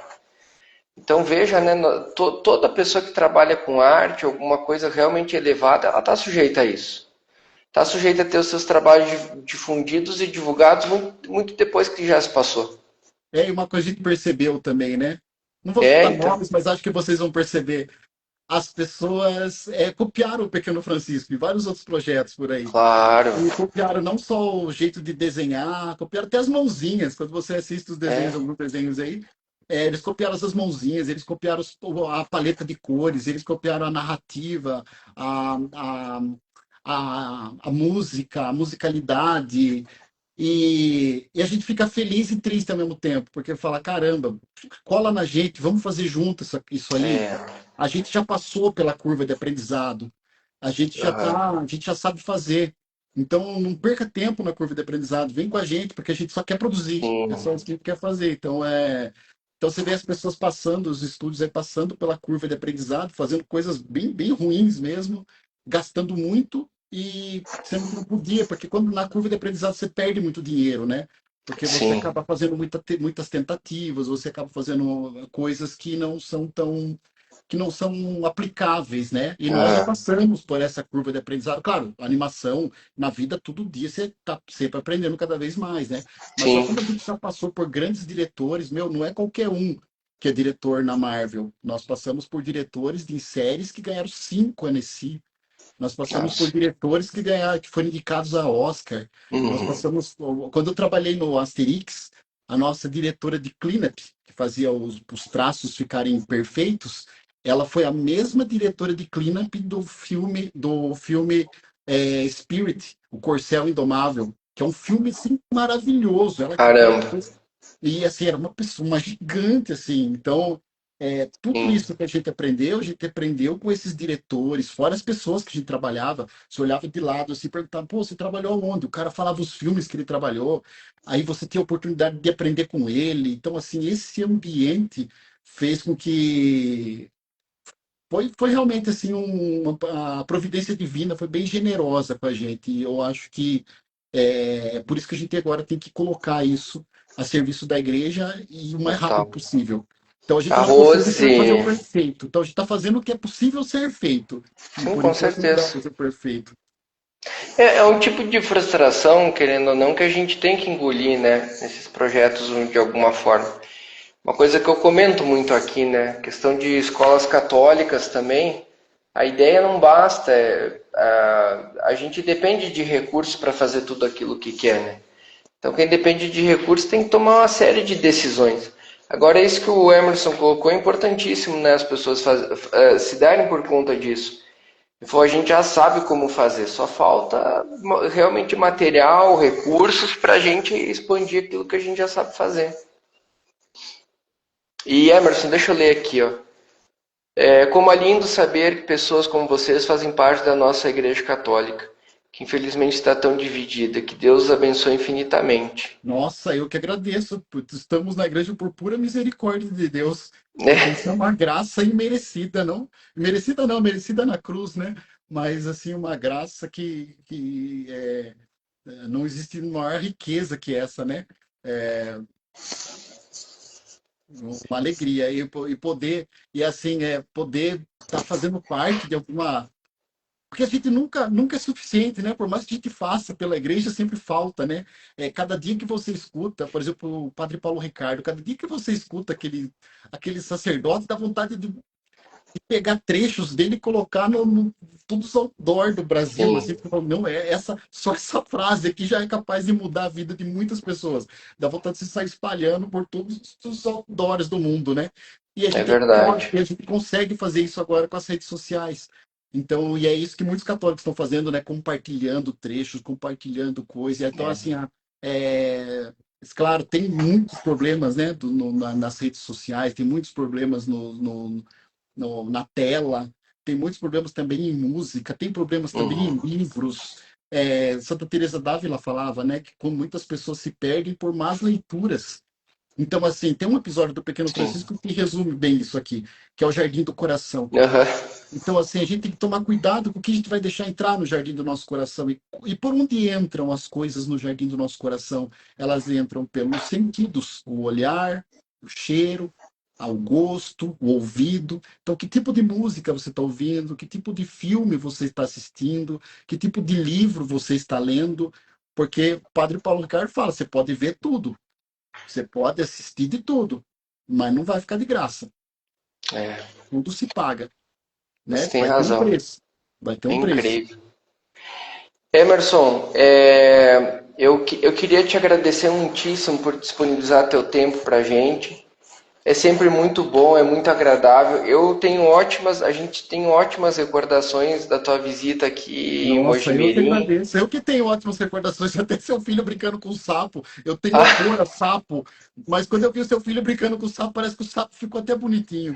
Então veja, né, toda pessoa que trabalha com arte, alguma coisa realmente elevada, ela está sujeita a isso. Está sujeita a ter os seus trabalhos difundidos e divulgados muito, muito depois que já se passou. é uma coisa que a gente percebeu também, né? Não vou É, citar então. nomes, mas acho que vocês vão perceber. As pessoas copiaram o Pequeno Francisco e vários outros projetos por aí. Claro. E copiaram não só o jeito de desenhar, copiaram até as mãozinhas. Quando você assiste os desenhos, É. alguns desenhos aí, eles copiaram essas mãozinhas, eles copiaram a paleta de cores, eles copiaram a narrativa, a, a, a música, a musicalidade. E a gente fica feliz e triste ao mesmo tempo, porque fala, caramba, cola na gente, vamos fazer junto isso aí. É. A gente já passou pela curva de aprendizado. Aham. A gente já sabe fazer. Então, não perca tempo na curva de aprendizado. Vem com a gente, porque a gente só quer produzir. É Sim. só isso que a gente quer fazer. Então você vê as pessoas passando, os estúdios aí passando pela curva de aprendizado, fazendo coisas bem ruins mesmo, gastando muito e sendo que não podia, porque quando na curva de aprendizado você perde muito dinheiro, né? Porque você Sim. acaba fazendo muitas tentativas, você acaba fazendo coisas que não são aplicáveis, né? E nós já Aham. passamos por essa curva de aprendizado. Claro, animação, na vida, todo dia você está sempre aprendendo cada vez mais, né? Mas só Sim. quando a gente já passou por grandes diretores, meu, não é qualquer um que é diretor na Marvel. Nós passamos por diretores de séries que ganharam 5 NC. Nós passamos por Nossa. diretores que ganharam, que foram indicados a Oscar. Nós Uhum. passamos, quando eu trabalhei no Asterix, a nossa diretora de cleanup, que fazia os traços ficarem perfeitos, ela foi a mesma diretora de cleanup do filme Spirit, O Corcel Indomável, que é um filme assim, maravilhoso. Ela que Caramba. fez, e assim, era uma pessoa, uma gigante, assim. Então, tudo Sim. isso que a gente aprendeu com esses diretores, fora as pessoas que a gente trabalhava. Você olhava de lado assim, perguntava, pô, você trabalhou onde? O cara falava os filmes que ele trabalhou, aí você tinha a oportunidade de aprender com ele. Então, assim, esse ambiente fez com que foi realmente assim a providência divina foi bem generosa com a gente. E eu acho que é por isso que a gente agora tem que colocar isso a serviço da igreja e o mais rápido Total. possível. Então a gente A não consegue sempre fazer o Rose. perfeito. Então a gente está fazendo o que é possível ser feito. E Sim, por com enquanto não dá certeza. para ser perfeito. É um tipo de frustração, querendo ou não, que a gente tem que engolir, né? Nesses projetos de alguma forma. Uma coisa que eu comento muito aqui, né? Questão de escolas católicas também. A ideia não basta. A gente depende de recursos para fazer tudo aquilo que quer, né? Então, quem depende de recursos tem que tomar uma série de decisões. Agora, isso que o Emerson colocou é importantíssimo, né? As pessoas se darem por conta disso. A gente já sabe como fazer, só falta realmente material, recursos para a gente expandir aquilo que a gente já sabe fazer. E Emerson, deixa eu ler aqui, ó. Como é lindo saber que pessoas como vocês fazem parte da nossa Igreja Católica, que infelizmente está tão dividida. Que Deus os abençoe infinitamente. Nossa, eu que agradeço. Putz, estamos na igreja por pura misericórdia de Deus, porque É, isso é uma graça imerecida, não? Merecida não, merecida na cruz, né? Mas assim, uma graça que não existe maior riqueza que essa, né? É uma alegria e poder e assim poder estar fazendo parte de alguma, porque a gente nunca é suficiente, né? Por mais que a gente faça pela igreja, sempre falta, né? Cada dia que você escuta, por exemplo, o Padre Paulo Ricardo, cada dia que você escuta aquele sacerdote, dá vontade de pegar trechos dele e colocar no todos os outdoor do Brasil, sim, assim, porque não é só essa frase aqui já é capaz de mudar a vida de muitas pessoas. Dá vontade de se sair espalhando por todos os outdoors do mundo, né? E a é gente pode, verdade. e a gente consegue fazer isso agora com as redes sociais. Então, e é isso que muitos católicos estão fazendo, né? Compartilhando trechos, compartilhando coisas. Então, É. assim, claro, tem muitos problemas, né? Nas redes sociais, tem muitos problemas na tela, tem muitos problemas também em música, tem problemas também em Uhum. livros. Santa Teresa d'Ávila falava, né, que como muitas pessoas se perdem por más leituras. Então, assim, tem um episódio do Pequeno Sim. Francisco que resume bem isso aqui, que é o Jardim do Coração. Aham. Então, assim, a gente tem que tomar cuidado com o que a gente vai deixar entrar no jardim do nosso coração. E por onde entram as coisas no jardim do nosso coração? Elas entram pelos sentidos, o olhar, o cheiro, ao gosto, o ouvido. Então, que tipo de música você está ouvindo? Que tipo de filme você está assistindo? Que tipo de livro você está lendo? Porque o Padre Paulo Ricardo fala, você pode ver tudo, você pode assistir de tudo, mas não vai ficar de graça. É, Tudo se paga, você né? tem Vai ter um razão. preço. Vai ter É um preço. incrível. Emerson, eu queria te agradecer muitíssimo por disponibilizar teu tempo para a gente. É sempre muito bom, é muito agradável. A gente tem ótimas recordações da tua visita aqui em Nossa, eu que Mojimirim. agradeço. Eu que tenho ótimas recordações, até seu filho brincando com o sapo. Eu tenho horror Ah, a sapo, mas quando eu vi o seu filho brincando com o sapo, parece que o sapo ficou até bonitinho.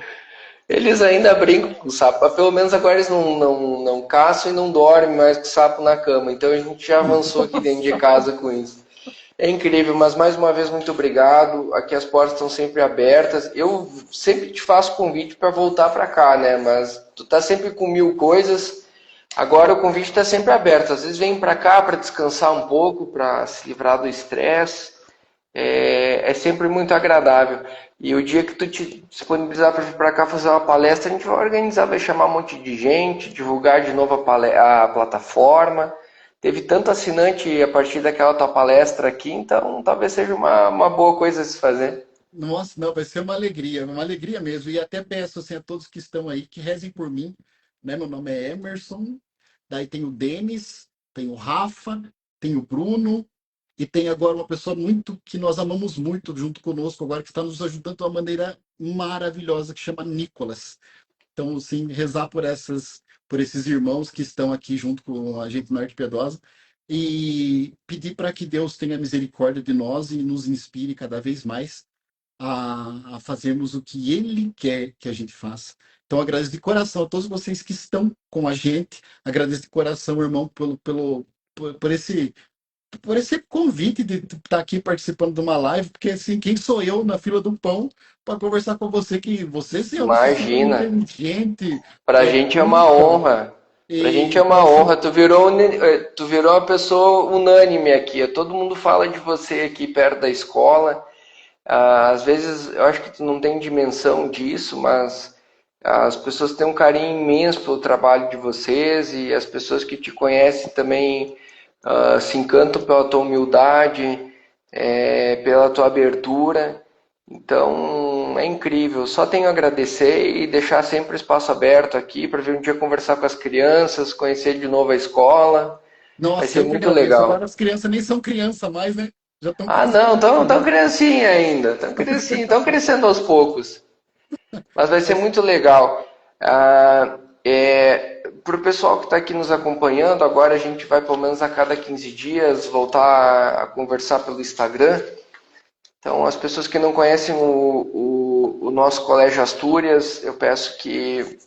eles ainda brincam com o sapo, mas pelo menos agora eles não caçam e não dormem mais com o sapo na cama. Então a gente já avançou aqui dentro de Nossa. casa com isso. É incrível, mas mais uma vez muito obrigado. Aqui as portas estão sempre abertas. Eu sempre te faço convite para voltar para cá, né? Mas tu tá sempre com mil coisas. Agora o convite está sempre aberto. Às vezes vem para cá para descansar um pouco, para se livrar do estresse. É sempre muito agradável. E o dia que tu te disponibilizar para vir para cá fazer uma palestra, a gente vai organizar, vai chamar um monte de gente, divulgar de novo a plataforma. Teve tanto assinante a partir daquela tua palestra aqui, então talvez seja uma boa coisa a se fazer. Nossa, não, vai ser uma alegria mesmo. E até peço assim, a todos que estão aí que rezem por mim, né? Meu nome é Emerson, daí tem o Denis, tem o Rafa, tem o Bruno, e tem agora uma pessoa muito que nós amamos muito junto conosco agora, que está nos ajudando de uma maneira maravilhosa, que chama Nicolas. Então, sim, rezar por esses irmãos que estão aqui junto com a gente na Arte Piedosa e pedir para que Deus tenha misericórdia de nós e nos inspire cada vez mais a fazermos o que Ele quer que a gente faça. Então, agradeço de coração a todos vocês que estão com a gente. Agradeço de coração, irmão, por esse convite de estar aqui participando de uma live, porque assim, quem sou eu na fila do pão para conversar com você, que você sim é uma pessoa super Imagina, inteligente, pra gente é uma culta, honra. Pra e gente é então uma assim, honra. Tu virou uma pessoa unânime aqui. Todo mundo fala de você aqui perto da escola. Às vezes eu acho que tu não tem dimensão disso, mas as pessoas têm um carinho imenso pelo trabalho de vocês e as pessoas que te conhecem também se encantam pela tua humildade, pela tua abertura. Então é incrível. Só tenho a agradecer e deixar sempre o espaço aberto aqui para vir um dia conversar com as crianças, conhecer de novo a escola. Vai nossa, ser eu que muito agradeço. Agora legal. as crianças nem são criança mais, né? Já estão Ah, não, crescendo estão também. criancinha ainda, estão crescendo aos poucos. Mas vai ser Mas, muito legal. Para o pessoal que está aqui nos acompanhando, agora a gente vai pelo menos a cada 15 dias voltar a conversar pelo Instagram. Então, as pessoas que não conhecem o nosso Colégio Astúrias, eu peço que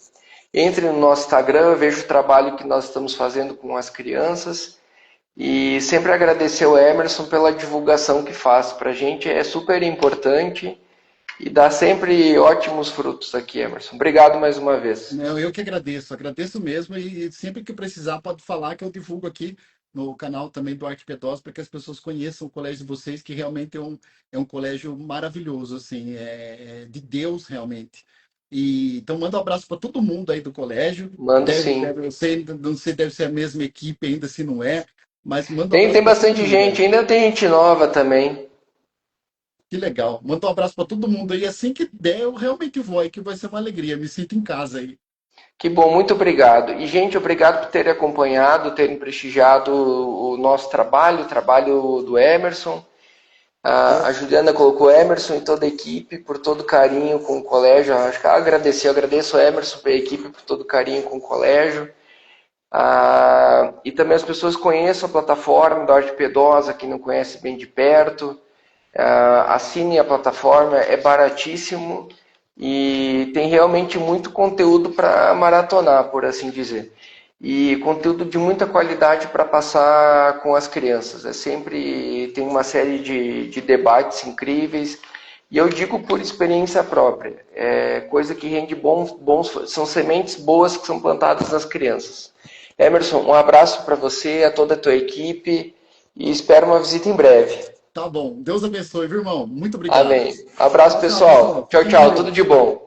entre no nosso Instagram, veja o trabalho que nós estamos fazendo com as crianças e sempre agradecer o Emerson pela divulgação que faz. Para a gente é super importante e dá sempre ótimos frutos aqui, Emerson. Obrigado mais uma vez. não, eu que agradeço, agradeço mesmo. E sempre que precisar, pode falar que eu divulgo aqui no canal também do Arte Pedrosa para que as pessoas conheçam o colégio de vocês, que realmente é um colégio maravilhoso, assim, é de Deus realmente. E, então, manda um abraço para todo mundo aí do colégio. Mando sim. Eu sei, não sei, deve ser a mesma equipe ainda, se não é, mas manda um Tem abraço para todo bastante mundo gente, aí. ainda tem gente nova também. Que legal. Manda um abraço para todo mundo aí. Assim que der, eu realmente vou aí, que vai ser uma alegria. Me sinto em casa aí. Que bom, muito obrigado. E, gente, obrigado por terem acompanhado, terem prestigiado o nosso trabalho, o trabalho do Emerson. A Juliana colocou Emerson e toda a equipe por todo o carinho com o colégio. Acho que eu agradeço o Emerson e a equipe por todo o carinho com o colégio. E também as pessoas conheçam a plataforma da Horta Piedosa, quem não conhece bem de perto. Assine a plataforma, é baratíssimo e tem realmente muito conteúdo para maratonar, por assim dizer. E conteúdo de muita qualidade para passar com as crianças. Sempre tem uma série de debates incríveis. E eu digo por experiência própria, coisa que rende são sementes boas que são plantadas nas crianças. Emerson, um abraço para você, a toda a tua equipe e espero uma visita em breve. Tá bom. Deus abençoe, viu, irmão? Muito obrigado. Amém. Abraço, Tchau, tchau, pessoal. pessoal. Tchau, Fiquem com tchau. Tudo de Deus. bom.